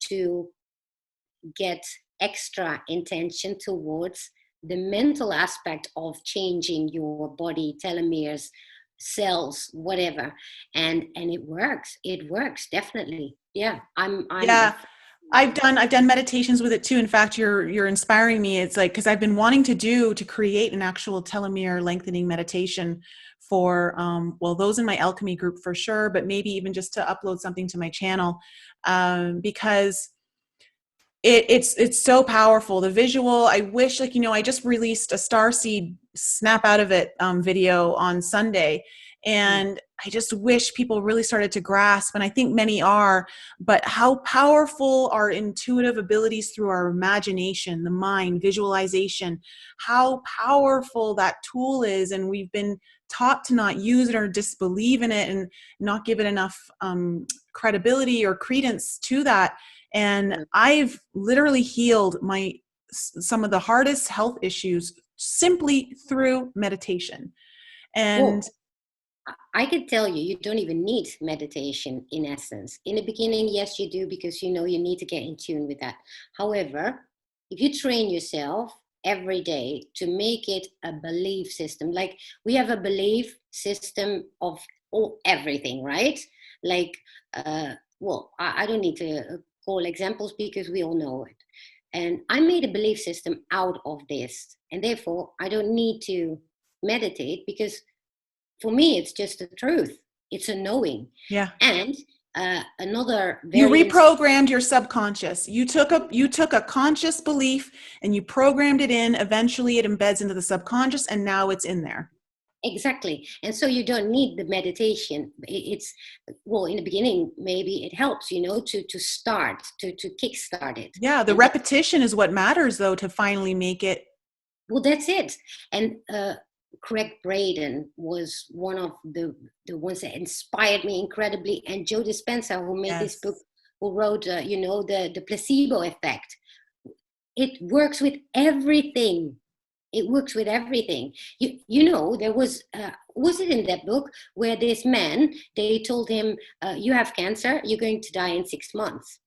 to get extra intention towards the mental aspect of changing your body, telomeres, cells, whatever. And it works. It works, definitely. Yeah. I'm Yeah. I've done meditations with it too. In fact, you're inspiring me. It's like, because I've been wanting to create an actual telomere lengthening meditation for well, those in my alchemy group for sure, but maybe even just to upload something to my channel, because it's so powerful. The visual, I wish, like, I just released a starseed snap out of it video on Sunday, and I just wish people really started to grasp, and I think many are, but how powerful our intuitive abilities through our imagination, the mind, visualization, how powerful that tool is. And we've been taught to not use it or disbelieve in it and not give it enough credibility or credence to that. And I've literally healed some of the hardest health issues simply through meditation. And Well, I can tell you, you don't even need meditation in essence. In the beginning, yes, you do, because you need to get in tune with that. However, if you train yourself every day to make it a belief system, like we have a belief system of everything, right? Like, well, I don't need to call examples because we all know it. And I made a belief system out of this. And therefore, I don't need to meditate because for me, it's just the truth. It's a knowing. yeah, And another you very reprogrammed your subconscious. You took a conscious belief and you programmed it in. Eventually it embeds into the subconscious, and now it's in there. exactly. And so you don't need the meditation. It's, well, in the beginning, maybe it helps, to start, to kickstart it. Yeah, the And then, repetition is what matters, though, to finally make it. well, that's it. And Craig Braden was one of the ones that inspired me incredibly. And Joe Dispenza, who made this book, Yes. who wrote, the placebo effect. It works with everything. It works with everything. There was it in that book where this man, they told him, you have cancer, you're going to die in 6 months.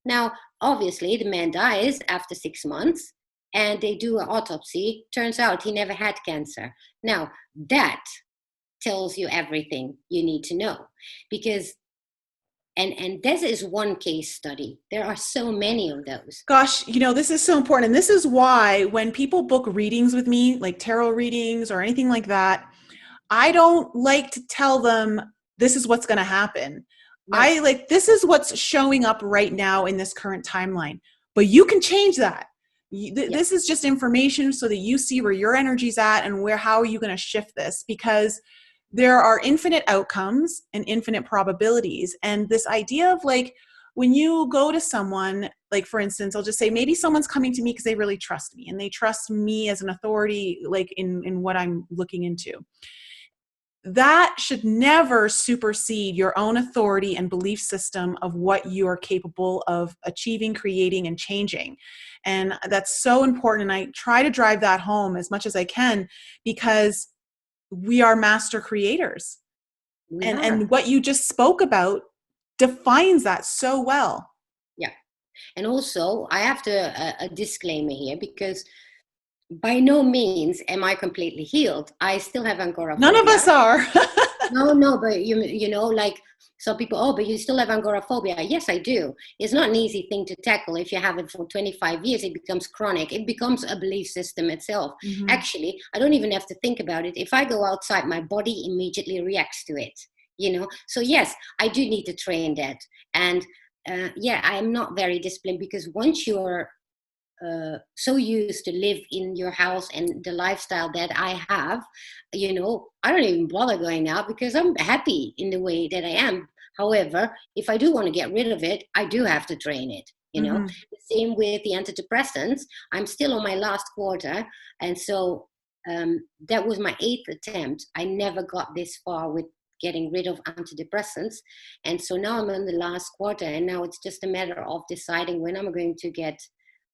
Now, obviously, the man dies after 6 months, and they do an autopsy. Turns out he never had cancer. Now, that tells you everything you need to know, because and this is one case study. There are so many of those. Gosh, this is so important. And this is why when people book readings with me, like tarot readings or anything like that, I don't like to tell them this is what's going to happen. No. This is what's showing up right now in this current timeline, but you can change that. Yeah. This is just information so that you see where your energy's at and how are you going to shift this, because there are infinite outcomes and infinite probabilities. And this idea of, like, when you go to someone, like, for instance, I'll just say maybe someone's coming to me because they really trust me and they trust me as an authority, like in what I'm looking into. That should never supersede your own authority and belief system of what you are capable of achieving, creating, and changing. And that's so important. And I try to drive that home as much as I can, because we are master creators. We And are. what you just spoke about defines that so well. Yeah. And also, I have to a disclaimer here, because by no means am I completely healed. I still have None of agoraphobia. us are. No, but like some people, oh, but you still have agoraphobia. Yes, I do. It's not an easy thing to tackle. If you have it for 25 years, it becomes chronic. It becomes a belief system itself. Mm-hmm. Actually, I don't even have to think about it. If I go outside, my body immediately reacts to it. So yes, I do need to train that. And I'm not very disciplined, because once you're so used to live in your house and the lifestyle that I have, I don't even bother going out because I'm happy in the way that I am. However, if I do want to get rid of it, I do have to train it. Mm-hmm. The same with the antidepressants. I'm still on my last quarter, and so that was my 8th attempt. I never got this far with getting rid of antidepressants, and so now I'm on the last quarter, and now it's just a matter of deciding when I'm going to get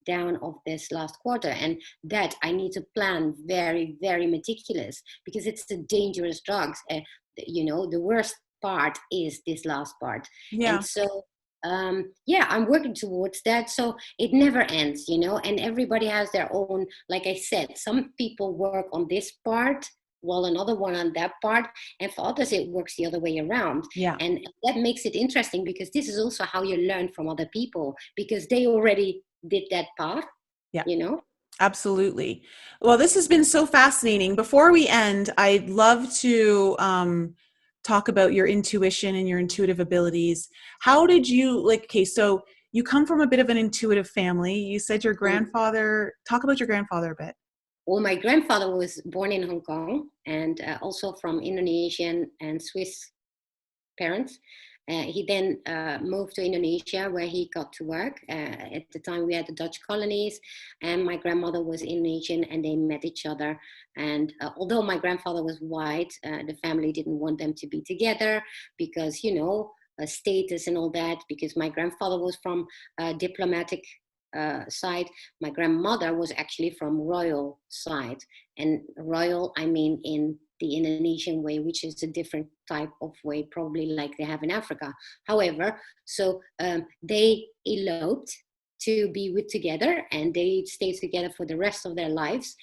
down of this last quarter, and that I need to plan very, very meticulous, because it's a dangerous drugs. The worst part is this last part. Yeah. And so I'm working towards that, so it never ends, and everybody has their own, like I said, some people work on this part while another one on that part, and for others it works the other way around. Yeah. And that makes it interesting, because this is also how you learn from other people, because they already did that path. Yeah. You know. Absolutely. Well, this has been so fascinating. Before we end, I'd love to talk about your intuition and your intuitive abilities. How did you, like, okay, so you come from a bit of an intuitive family. You said your grandfather, talk about your grandfather a bit. Well, my grandfather was born in Hong Kong, and also from Indonesian and Swiss parents. He then moved to Indonesia, where he got to work. At the time, we had the Dutch colonies, and my grandmother was Indonesian, and they met each other. And although my grandfather was white, the family didn't want them to be together because, status and all that, because my grandfather was from diplomatic side. My grandmother was actually from royal side. And royal, I mean in the Indonesian way, which is a different type of way, probably like they have in Africa. However, so they eloped to be with together, and they stayed together for the rest of their lives,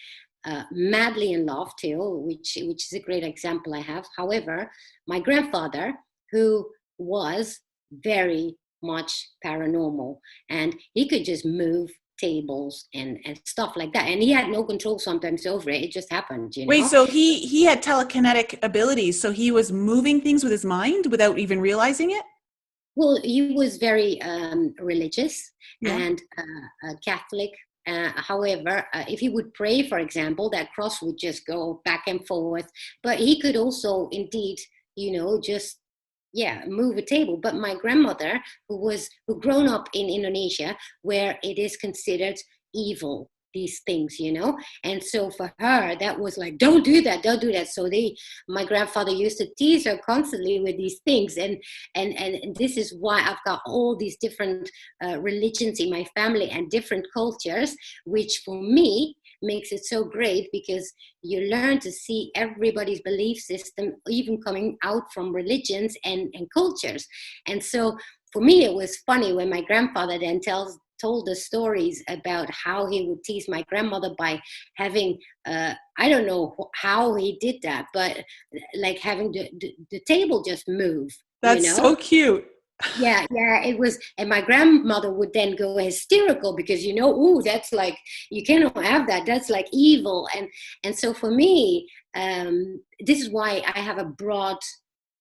madly in love too, which is a great example I have. However, my grandfather, who was very much paranormal, and he could just move tables and stuff like that, and he had no control sometimes over it. It just happened. Wait, so he had telekinetic abilities, so he was moving things with his mind without even realizing it? Well, he was very religious, Yeah. and Catholic. However, if he would pray, for example, that cross would just go back and forth. But he could also, indeed, just move a table. But my grandmother, who grown up in Indonesia, where it is considered evil, these things, and so for her that was like, don't do that. So my grandfather used to tease her constantly with these things, and this is why I've got all these different religions in my family and different cultures, which for me makes it so great, because you learn to see everybody's belief system, even coming out from religions and cultures. And so for me, it was funny when my grandfather then told the stories about how he would tease my grandmother by having, I don't know how he did that, but like having the table just move. That's so cute. Yeah, it was. And my grandmother would then go hysterical because, ooh, that's like, you cannot have that. That's like evil. And so for me, this is why I have a broad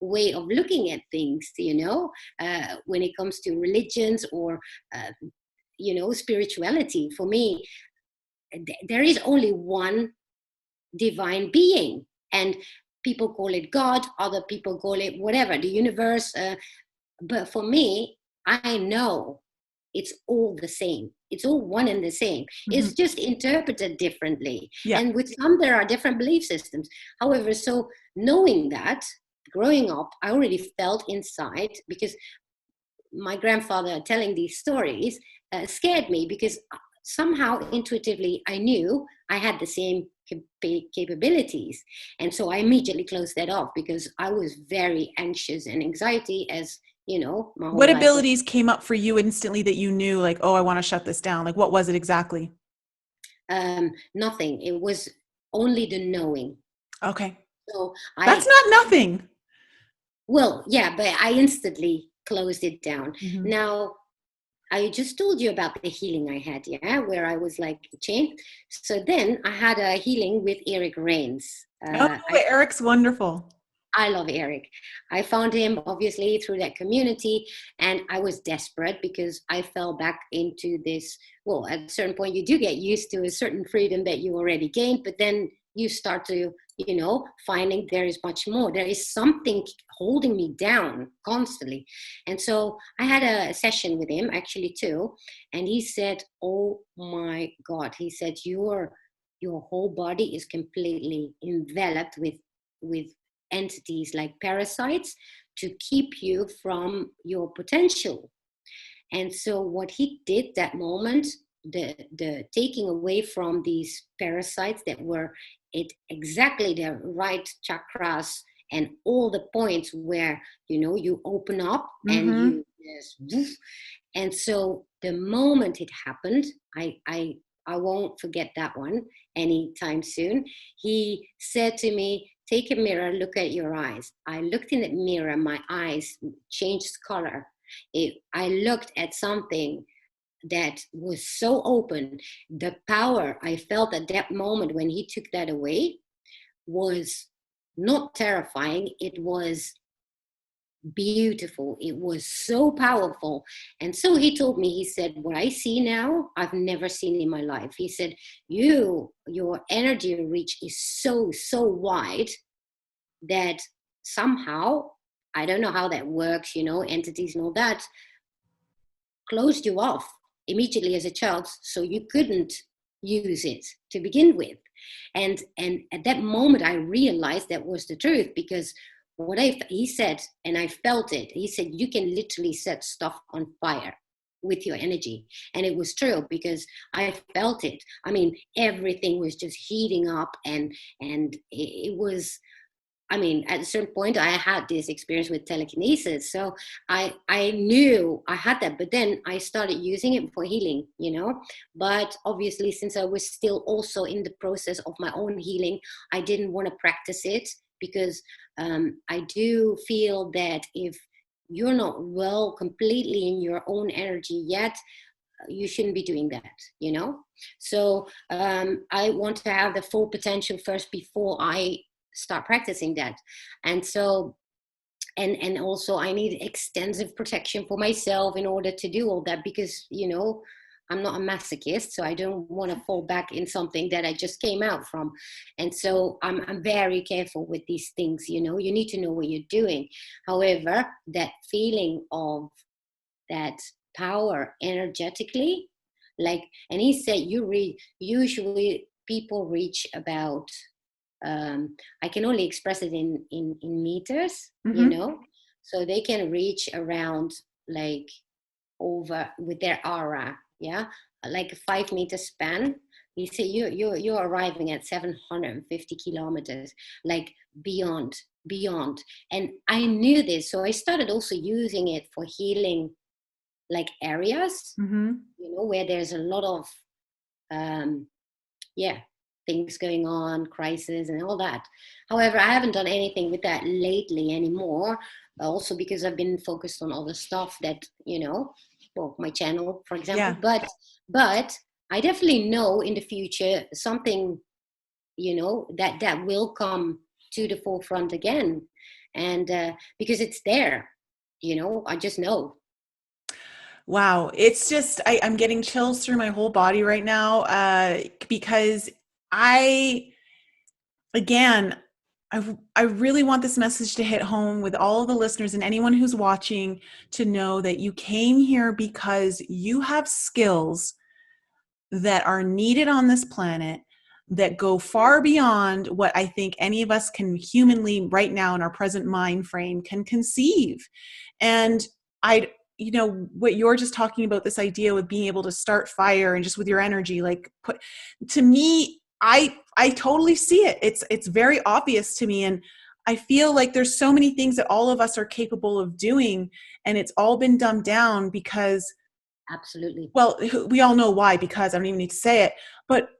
way of looking at things, when it comes to religions or, spirituality. For me, there is only one divine being, and people call it God, other people call it whatever, the universe. But for me, I know it's all the same. It's all one and the same. Mm-hmm. It's just interpreted differently. Yeah. And with some, there are different belief systems. However, so knowing that, growing up, I already felt inside, because my grandfather telling these stories scared me, because somehow intuitively I knew I had the same capabilities. And so I immediately closed that off, because I was very anxious and anxiety as, my whole What life. abilities came up for you instantly that you knew, like, oh, I want to shut this down? Like, what was it exactly? Nothing. It was only the knowing. Okay. So that's not nothing. Well, yeah, but I instantly closed it down. Mm-hmm. Now, I just told you about the healing I had, where I was like chained. So then I had a healing with Eric Rains. Eric's wonderful. I love Eric. I found him obviously through that community, and I was desperate because I fell back into this. Well, at a certain point, you do get used to a certain freedom that you already gained, but then you start to, finding there is much more. There is something holding me down constantly. And so I had a session with him actually too. And he said, oh my God, he said, your whole body is completely enveloped with entities like parasites to keep you from your potential. And so what he did that moment, the taking away from these parasites that were exactly the right chakras and all the points where you open up, mm-hmm. and you just, and so the moment it happened, I I won't forget that one anytime soon. He said to me, take a mirror, look at your eyes. I looked in the mirror, my eyes changed color. I looked at something that was so open. The power I felt at that moment when he took that away was not terrifying. It was beautiful. It was so powerful. And so he told me, he said, what I see now, I've never seen in my life. He said, your energy reach is so, so wide that somehow, I don't know how that works, entities and all that, closed you off immediately as a child, so you couldn't use it to begin with. And at that moment, I realized that was the truth, because he said, and I felt it, he said, you can literally set stuff on fire with your energy. And it was true, because I felt it. I mean, everything was just heating up, and it was, I mean, at a certain point, I had this experience with telekinesis. So I knew I had that, but then I started using it for healing, But obviously, since I was still also in the process of my own healing, I didn't want to practice it, because I do feel that if you're not well completely in your own energy yet, you shouldn't be doing that, So I want to have the full potential first before I start practicing that. And so and also I need extensive protection for myself in order to do all that, because I'm not a masochist, so I don't want to fall back in something that I just came out from. And so I'm very careful with these things. You need to know what you're doing. However, that feeling of that power energetically, and he said, usually people reach about, I can only express it in meters, so they can reach around over with their aura, like a 5 meter span. He said you're arriving at 750 kilometers, beyond. And I knew this, so I started also using it for healing areas, where there's a lot of things going on, crisis and all that. However, I haven't done anything with that lately anymore, also because I've been focused on other stuff that, my channel, for example. Yeah. But I definitely know in the future something, that will come to the forefront again. And because it's there, I just know. Wow. It's just, I'm getting chills through my whole body right now, because I really want this message to hit home with all of the listeners and anyone who's watching, to know that you came here because you have skills that are needed on this planet that go far beyond what I think any of us can humanly right now in our present mind frame can conceive. And what you're just talking about, this idea with being able to start fire and just with your energy, to me, I totally see it. It's very obvious to me. And I feel like there's so many things that all of us are capable of doing, and it's all been dumbed down because, absolutely. Well, we all know why, because I don't even need to say it, but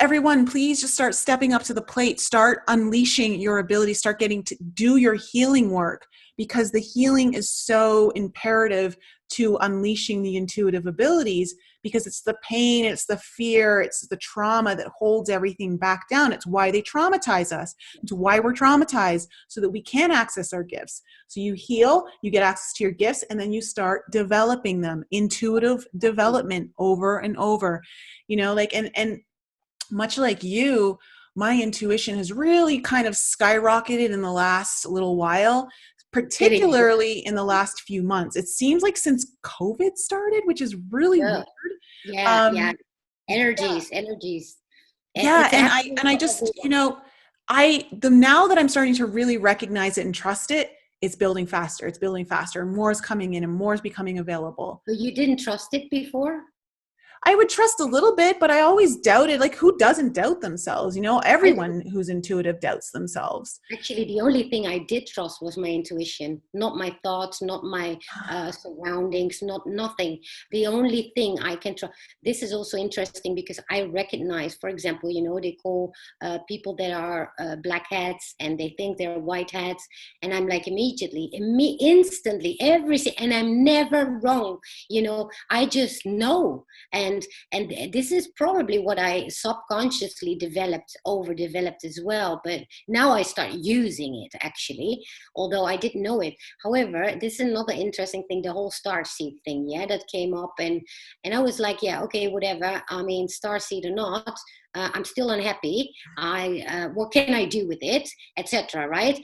everyone, please just start stepping up to the plate, start unleashing your ability, start getting to do your healing work, because the healing is so imperative to unleashing the intuitive abilities, because it's the pain, it's the fear, it's the trauma that holds everything back down. It's why they traumatize us. It's why we're traumatized, so that we can access our gifts. So you heal, you get access to your gifts, and then you start developing them, intuitive development over and over, and much like you, my intuition has really kind of skyrocketed in the last little while, particularly in the last few months. It seems like since COVID started, which is really weird. Yeah. Energies. Yeah. And I just, now that I'm starting to really recognize it and trust it, it's building faster. It's building faster. More is coming in and more is becoming available. So you didn't trust it before? I would trust a little bit, but I always doubted, like, who doesn't doubt themselves? You know, I everyone who's intuitive doubts themselves. Actually, the only thing I did trust was my intuition, not my thoughts, not my surroundings, not nothing. The only thing I can trust. This is also interesting because I recognize, for example, you know, they call people that are black hats and they think they're white hats, and I'm like instantly, and I'm never wrong. You know, I just know, and this is probably what I subconsciously overdeveloped as well, but now I start using it actually, although I didn't know it. However, this is another interesting thing, the whole starseed thing, yeah, that came up, and I was like, yeah, okay, whatever. I mean, starseed or not, I'm still unhappy. What can I do with it, etc. Right?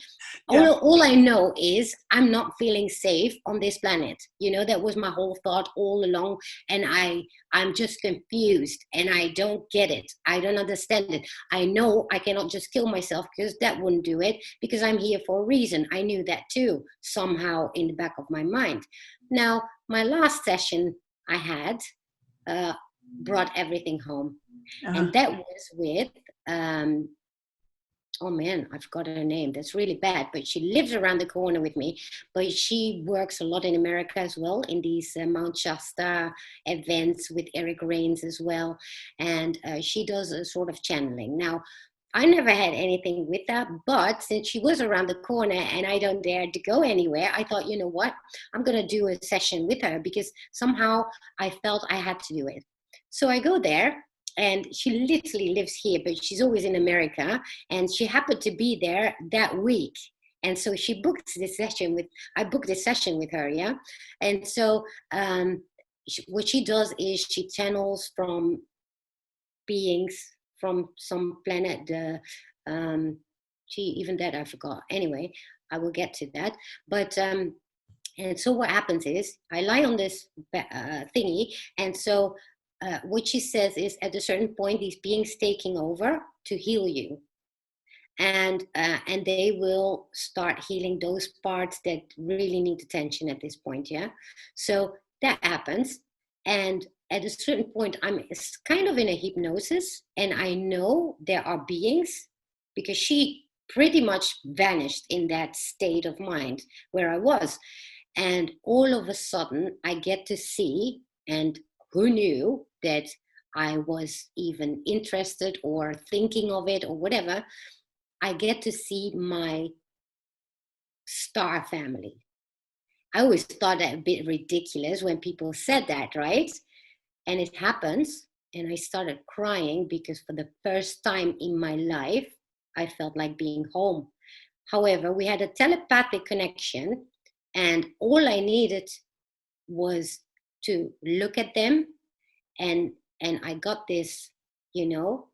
Yeah. All I know is I'm not feeling safe on this planet. You know, that was my whole thought all along, and I'm just confused, and I don't get it. I don't understand it. I know I cannot just kill myself because that wouldn't do it, because I'm here for a reason. I knew that too, somehow in the back of my mind. Now, my last session I had uh, brought everything home. Uh, And that was with, oh man, I forgot her name. That's really bad. But she lives around the corner with me. But she works a lot in America as well, in these Mount Shasta events with Eric Rains as well. And she does a sort of channeling. Now, I never had anything with that, but since she was around the corner and I don't dare to go anywhere, I thought, you know what, I'm going to do a session with her because somehow I felt I had to do it. So I go there, and she literally lives here, but she's always in America, and she happened to be there that week. And so I booked this session with her, yeah? And so what she does is she channels from beings from some planet. Even that I forgot. Anyway, I will get to that. But and so what happens is I lie on this thingy, and so what she says is at a certain point these beings taking over to heal you, and they will start healing those parts that really need attention at this point, yeah. So that happens, and at a certain point I'm kind of in a hypnosis, and I know there are beings, because she pretty much vanished in that state of mind where I was, and all of a sudden I get to see, and who knew that I was even interested or thinking of it or whatever, I get to see my star family. I always thought that a bit ridiculous when people said that, right? And it happens, and I started crying because for the first time in my life, I felt like being home. However, we had a telepathic connection, and all I needed was to look at them, and I got this, you know,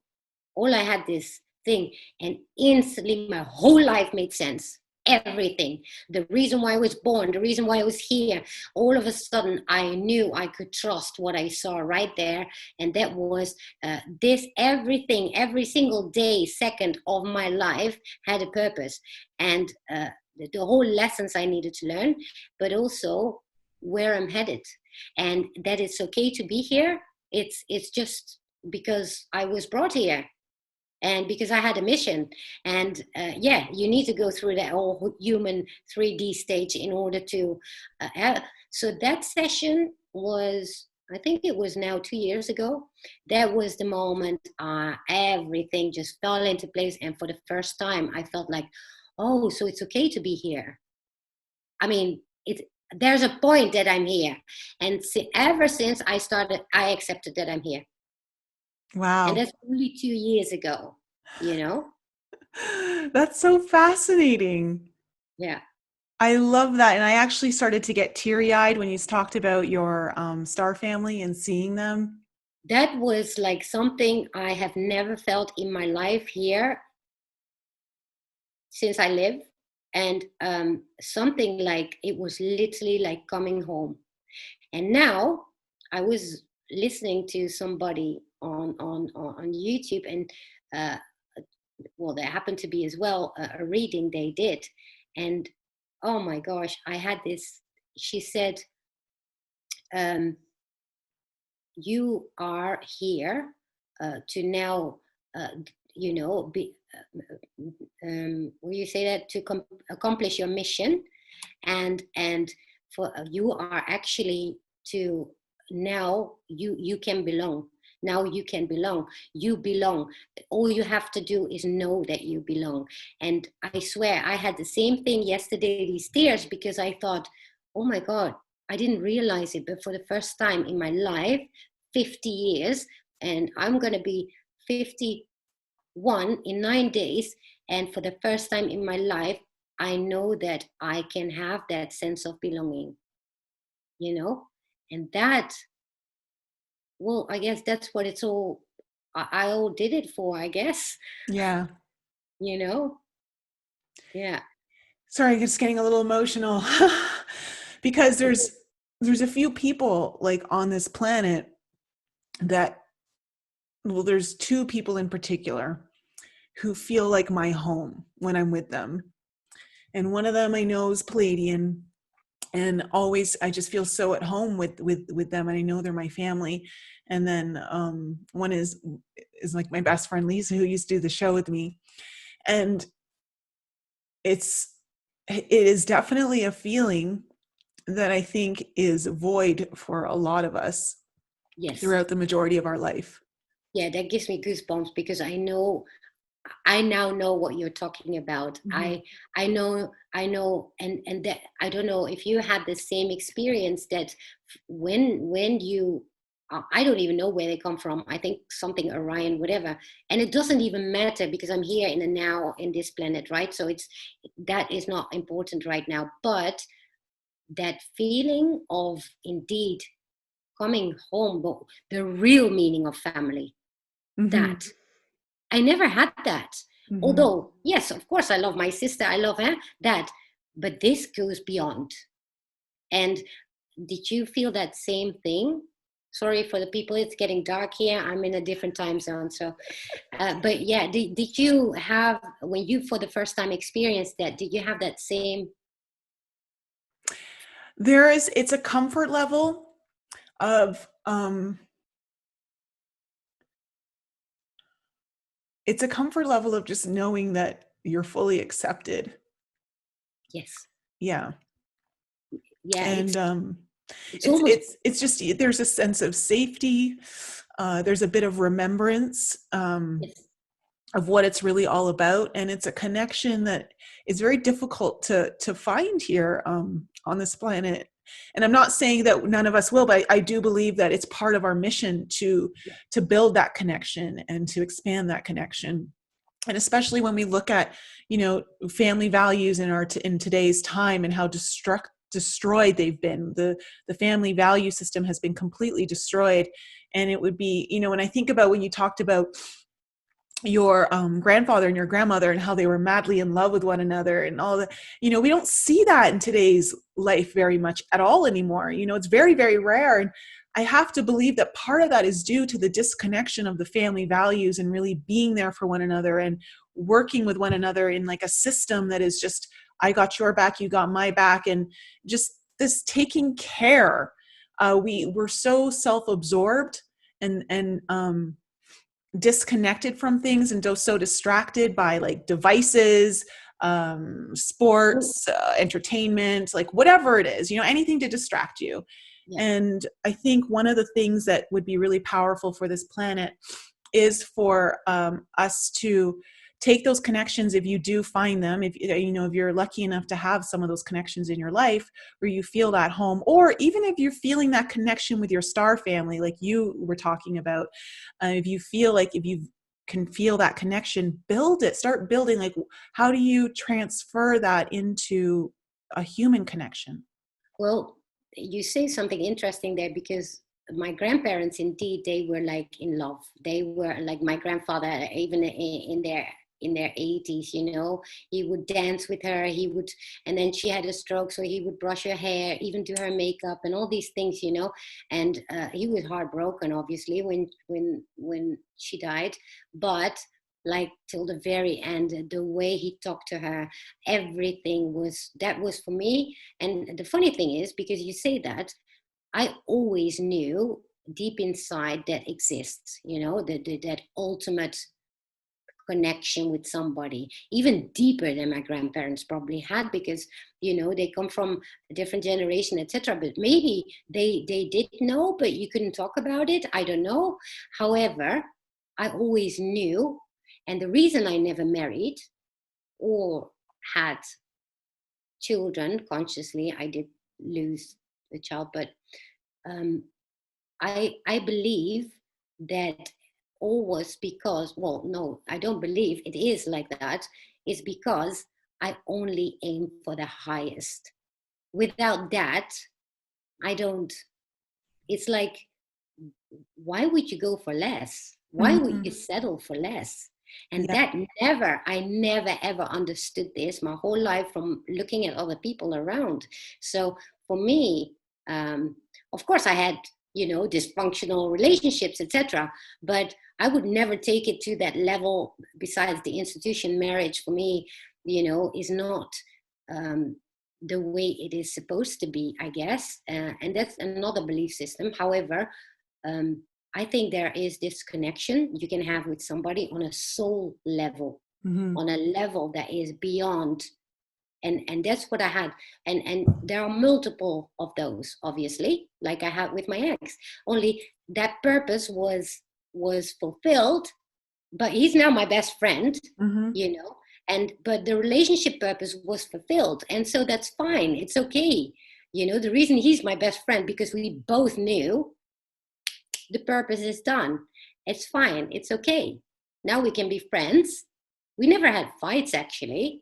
all I had this thing, and instantly my whole life made sense. Everything, the reason why I was born, the reason why I was here, all of a sudden I knew I could trust what I saw right there, and that was this everything, every single day, second of my life had a purpose, and the whole lessons I needed to learn, but also where I'm headed, and that it's okay to be here. It's just because I was brought here, and because I had a mission. And yeah, you need to go through that whole human 3D stage in order to so that session was, I think it was now 2 years ago. That was the moment everything just fell into place, and for the first time I felt like, oh, so it's okay to be here. I mean, there's a point that I'm here, and ever since I accepted that I'm here. And wow. that's only 2 years ago, you know? That's so fascinating. Yeah. I love that. And I actually started to get teary eyed when you talked about your star family and seeing them. That was like something I have never felt in my life here since I live. And something like it was literally like coming home. And now I was listening to somebody on YouTube, and uh, well, there happened to be as well a reading they did. And oh my gosh, I had this, she said, um, you are here to now, be, will you say that, to accomplish your mission, and for you are actually to now you can belong. Now you can belong. You belong. All you have to do is know that you belong. And I swear I had the same thing yesterday, these tears, because I thought, oh my God, I didn't realize it, but for the first time in my life, 50 years, and I'm going to be 51 in 9 days. And for the first time in my life, I know that I can have that sense of belonging, and that, well, I guess that's what it's all, I all did it for, I guess, Yeah. you know? Yeah. Sorry, just getting a little emotional because there's a few people like on this planet that, well, there's two people in particular who feel like my home when I'm with them. And one of them I know is Palladian, and always I just feel so at home with them, and I know they're my family. And then one is like my best friend Lisa, who used to do the show with me. And it is definitely a feeling that I think is void for a lot of us. Yes. Throughout the majority of our life. Yeah, that gives me goosebumps, because I now know what you're talking about. Mm-hmm. I know, and that, I don't know if you had the same experience, that when you, I don't even know where they come from. I think something Orion, whatever, and it doesn't even matter, because I'm here in the now, in this planet, right? So that is not important right now. But that feeling of indeed coming home, but the real meaning of family, mm-hmm. that I never had that. Mm-hmm. Although, yes, of course, I love my sister, I love her, that, but this goes beyond. And did you feel that same thing? Sorry for the people, it's getting dark here. I'm in a different time zone. So, but yeah, did you have, when you for the first time experienced that, did you have that same? It's a comfort level of, it's a comfort level of just knowing that you're fully accepted. Yes. Yeah. Yeah. And it's just, there's a sense of safety. There's a bit of remembrance yes. of what it's really all about. And it's a connection that is very difficult to find here on this planet. And I'm not saying that none of us will, but I do believe that it's part of our mission to build that connection and to expand that connection. And especially when we look at, family values in today's time, and how destroyed they've been. The family value system has been completely destroyed. And it would be, when I think about when you talked about your grandfather and your grandmother and how they were madly in love with one another and all that, we don't see that in today's life very much at all anymore. It's very, very rare. And I have to believe that part of that is due to the disconnection of the family values and really being there for one another and working with one another in like a system that is just, I got your back, you got my back, and just this taking care. We're so self-absorbed and disconnected from things, and so distracted by like devices, sports, entertainment, like whatever it is, anything to distract you. Yeah. And I think one of the things that would be really powerful for this planet is for us to take those connections, if you do find them, if you're lucky enough to have some of those connections in your life where you feel that home, or even if you're feeling that connection with your star family, like you were talking about, if you can feel that connection, start building, like, how do you transfer that into a human connection? Well, you say something interesting there, because my grandparents, indeed, they were like in love. They were like, my grandfather, even in their 80s, he would dance with her, and then she had a stroke, so he would brush her hair, even do her makeup and all these things, and he was heartbroken, obviously, when she died, but like till the very end, the way he talked to her, everything was for me. And the funny thing is, because you say that, I always knew deep inside that exists, that ultimate connection with somebody, even deeper than my grandparents probably had, because they come from a different generation, etc. But maybe they did know, but you couldn't talk about it. I don't know. However, I always knew, and the reason I never married or had children consciously, I did lose a child, but I believe that all was because, well, no, I don't believe it is like that. It's because I only aim for the highest. Without that, I don't, it's like, why would you go for less? Why would you settle for less? And Yeah. I never ever understood this my whole life from looking at other people around. So for me, of course, I had, dysfunctional relationships, etc. But I would never take it to that level. Besides, the institution marriage for me, is not the way it is supposed to be, I guess. And that's another belief system. However, I think there is this connection you can have with somebody on a soul level, on a level that is beyond. And that's what I had. And there are multiple of those, obviously, like I had with my ex. Only that purpose was fulfilled, but he's now my best friend, but the relationship purpose was fulfilled. And so that's fine. It's okay. The reason he's my best friend, because we both knew the purpose is done. It's fine. It's okay. Now we can be friends. We never had fights, actually.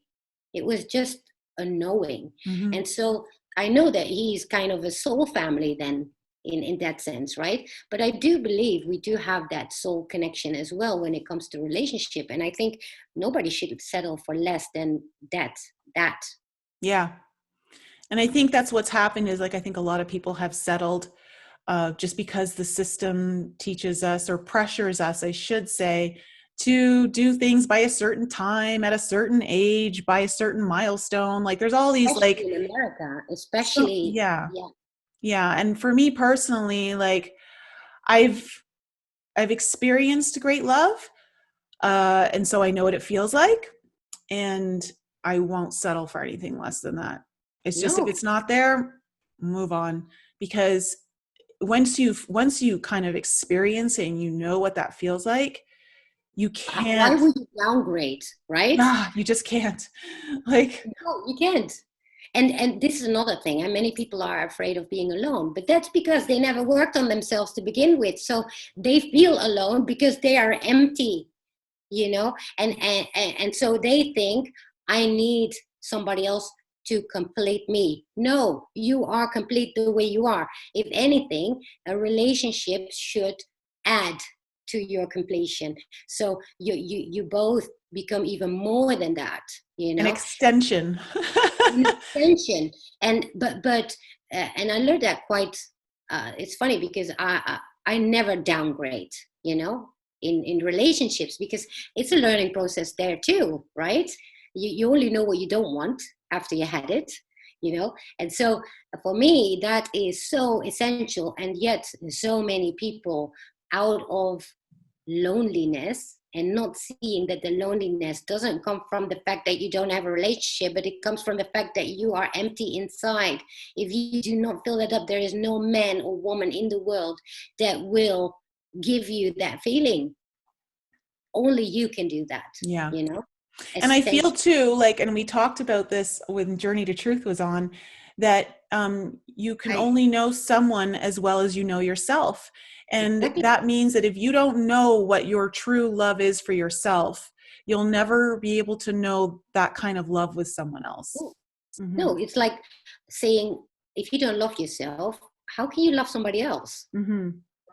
It was just a knowing. And so I know that he's kind of a soul family then, in that sense, right? But I do believe we do have that soul connection as well when it comes to relationship. And I think nobody should settle for less than that. Yeah. And I think that's what's happened is, like, I think a lot of people have settled just because the system teaches us, or pressures us, I should say, to do things by a certain time, at a certain age, by a certain milestone. Like, there's all these, Especially like, in America, especially. yeah. And for me personally, like, I've experienced great love. And so I know what it feels like, and I won't settle for anything less than that. It's just, if No. it's not there, move on. Because once you kind of experience it and you know what that feels like, you Why can't. would you downgrade, right? You just can't. Like, No, you can't. And this is another thing. And many people are afraid of being alone, but that's because they never worked on themselves to begin with. So they feel alone because they are empty, and so they think, I need somebody else to complete me. No, you are complete the way you are. If anything, a relationship should add to your completion. So you both become even more than that, an extension. an extension. And I learned that quite. It's funny because I never downgrade, in relationships, because it's a learning process there too, right? You only know what you don't want after you had it, and so for me that is so essential. And yet so many people, out of loneliness, and not seeing that the loneliness doesn't come from the fact that you don't have a relationship, but it comes from the fact that you are empty inside. If you do not fill it up, there is no man or woman in the world that will give you that feeling. Only you can do that. Yeah. And I feel Essential. too, like, and we talked about this when Journey to Truth was on, that you can only know someone as well as you know yourself. And Exactly. that means that if you don't know what your true love is for yourself, you'll never be able to know that kind of love with someone else. No, it's like saying, if you don't love yourself, how can you love somebody else?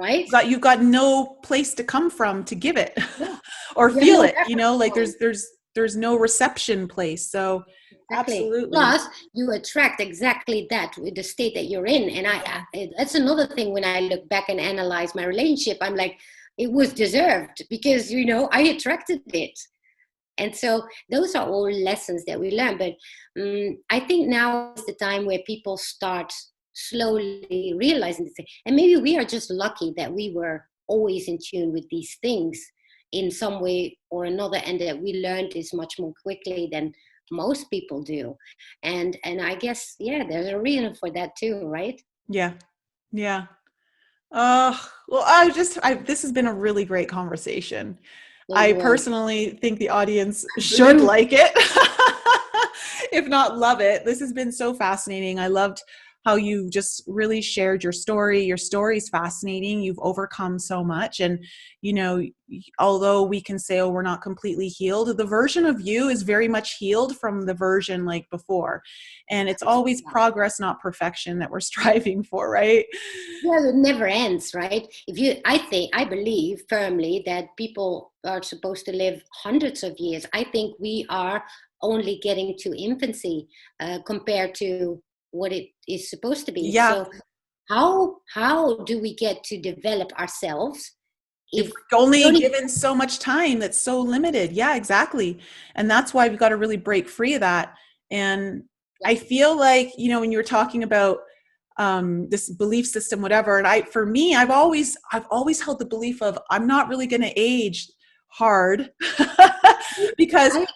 Right? You've got no place to come from to give it Yeah. or You have feel no it, reference like point. there's no reception place. So Exactly. absolutely. Plus, you attract exactly that with the state that you're in. And that's another thing. When I look back and analyze my relationship, I'm like, it was deserved because, I attracted it. And so those are all lessons that we learn. But I think now is the time where people start slowly realizing this thing. And maybe we are just lucky that we were always in tune with these things in some way or another, and that we learned this much more quickly than most people do. And I guess, yeah, there's a reason for that too, right? Yeah. Yeah. Well, this has been a really great conversation. It I was. personally think the audience should Do. like it, if not love it. This has been so fascinating. I loved how you just really shared your story. Your story is fascinating. You've overcome so much. And, you know, although we can say, oh, we're not completely healed, the version of you is very much healed from the version like before. And it's always progress, not perfection that we're striving for, right? Yeah, it never ends, right? I believe firmly that people are supposed to live hundreds of years. I think we are only getting to infancy compared to what it is supposed to be. Yeah. So how do we get to develop ourselves If if we're we only don't even? given so much time that's so limited. Yeah, exactly. And that's why we've got to really break free of that. And Yeah, I feel like, you know, when you were talking about this belief system, whatever, and for me, I've always held the belief of I'm not really going to age hard because I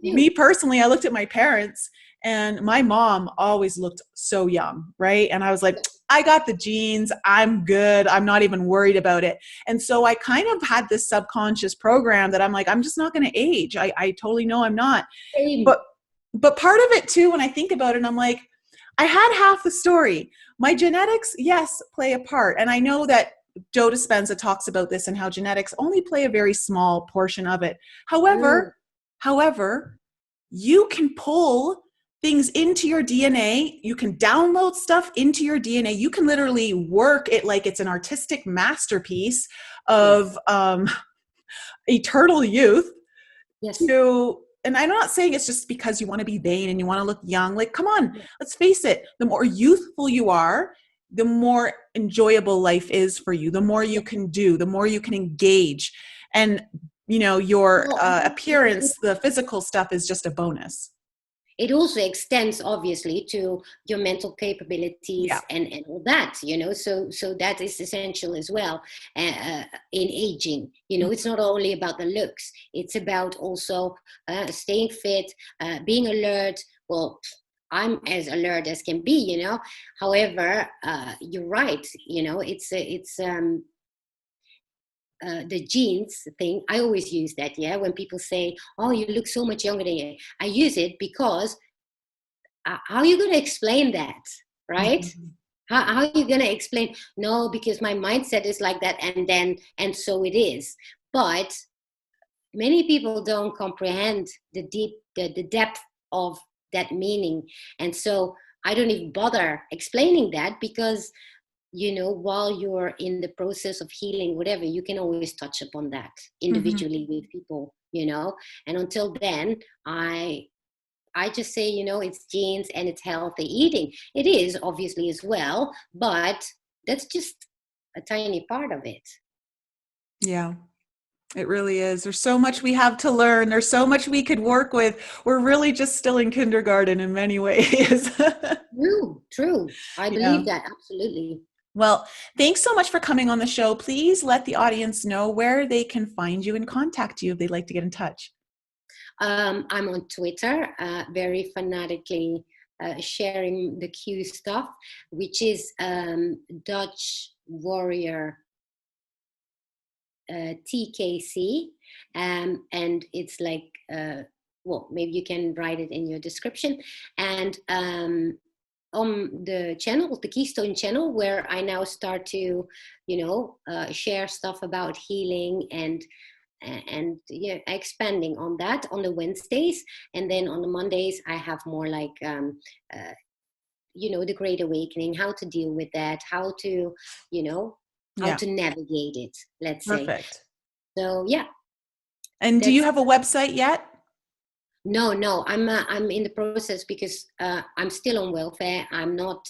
me do. personally, I looked at my parents and my mom always looked so young, right? And I was like, I got the genes. I'm good. I'm not even worried about it. And so I kind of had this subconscious program that I'm like, I'm just not going to age. I totally know I'm not. Same. But part of it too, when I think about it, I'm like, I had half the story. My genetics, yes, play a part. And I know that Joe Dispenza talks about this and how genetics only play a very small portion of it. Mm. However, you can pull things into your DNA. You can download stuff into your DNA. You can literally work it like it's an artistic masterpiece Yes. of eternal youth Yes. to, and I'm not saying it's just because you want to be vain and you want to look young. Like, come on, let's face it. The more youthful you are, the more enjoyable life is for you, the more you Yes. can do, the more you can engage. And, you know, your Well, appearance, the physical stuff is just a bonus. it also extends obviously to your mental capabilities Yeah. and all that, so that is essential as well, in aging. It's not only about the looks, it's about also staying fit, being alert. Well, I'm as alert as can be, however, you're right, it's the genes thing. I always use that, yeah, when people say, oh, you look so much younger than you. I use it because how are you going to explain that, right? Mhm. How are you going to explain? No, because my mindset is like that, and so it is. But many people don't comprehend the depth of that meaning, and so I don't even bother explaining that, because while you're in the process of healing, whatever, you can always touch upon that Mhm. individually with people, and until then, I just say, it's genes and it's healthy eating. It is obviously as well, but that's just a tiny part of it. Yeah. It really is. There's so much we have to learn. There's so much we could work with. We're really just still in kindergarten in many ways. True, true. I Yeah. believe that, absolutely. Well, thanks so much for coming on the show. Please let the audience know where they can find you and contact you if they'd like to get in touch. I'm on Twitter, very fanatically sharing the Q stuff, which is Dutch Warrior TKC, and it's like, well, maybe you can write it in your description. And on the channel, the Keystone Channel, where I now start to, share stuff about healing and yeah, expanding on that on the Wednesdays, and then on the Mondays I have more like uh, the Great Awakening, how to deal with that, how to how Yeah. to navigate it, let's say. Perfect. So yeah, And do you that's. have a website yet? No, I'm in the process, because I'm still on welfare. I'm not,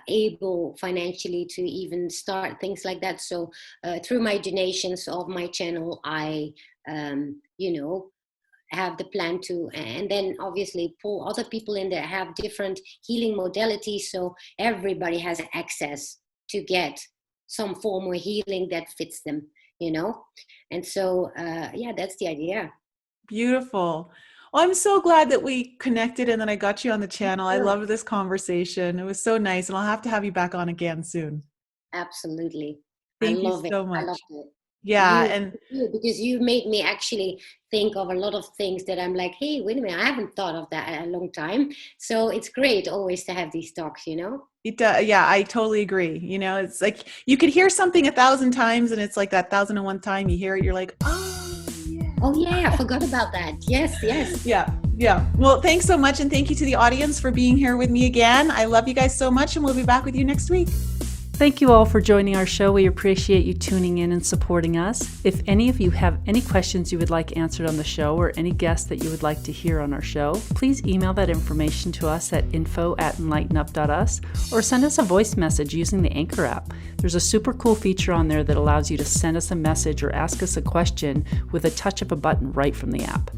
able financially to even start things like that. So through my donations of my channel, I, have the plan to, and then obviously pull other people in that have different healing modalities, so everybody has access to get some form of healing that fits them, and so that's the idea. Beautiful. Well, I'm so glad that we connected and that I got you on the channel. I love this conversation. It was so nice, and I'll have to have you back on again soon. Absolutely. Thank you so I much. loved it. Yeah, You, because you made me actually think of a lot of things that I'm like, hey, wait a minute, I haven't thought of that in a long time. So it's great always to have these talks, yeah, I totally agree. It's like you could hear something 1,000 times, and it's like that 1,001 time you hear it, you're like, oh yeah. Oh yeah, I forgot about that. Yes. Yeah. Well, thanks so much, and thank you to the audience for being here with me again. I love you guys so much, and we'll be back with you next week. Thank you all for joining our show. We appreciate you tuning in and supporting us. If any of you have any questions you would like answered on the show, or any guests that you would like to hear on our show, please email that information to us at info@enlightenup.us, or send us a voice message using the Anchor app. There's a super cool feature on there that allows you to send us a message or ask us a question with a touch of a button right from the app.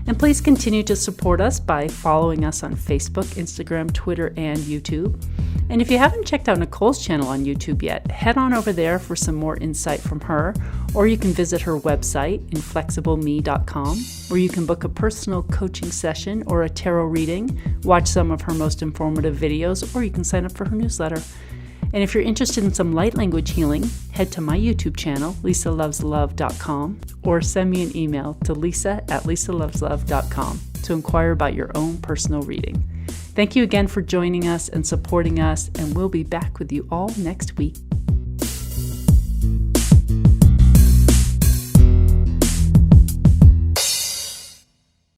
And please continue to support us by following us on Facebook, Instagram, Twitter, and YouTube. And if you haven't checked out Nicole's channel on YouTube yet, head on over there for some more insight from her, or you can visit her website, inflexibleme.com, where you can book a personal coaching session or a tarot reading, watch some of her most informative videos, or you can sign up for her newsletter. And if you're interested in some light language healing, head to my YouTube channel, lisaloveslove.com, or send me an email to lisa@lisaloveslove.com to inquire about your own personal reading. Thank you again for joining us and supporting us, and we'll be back with you all next week.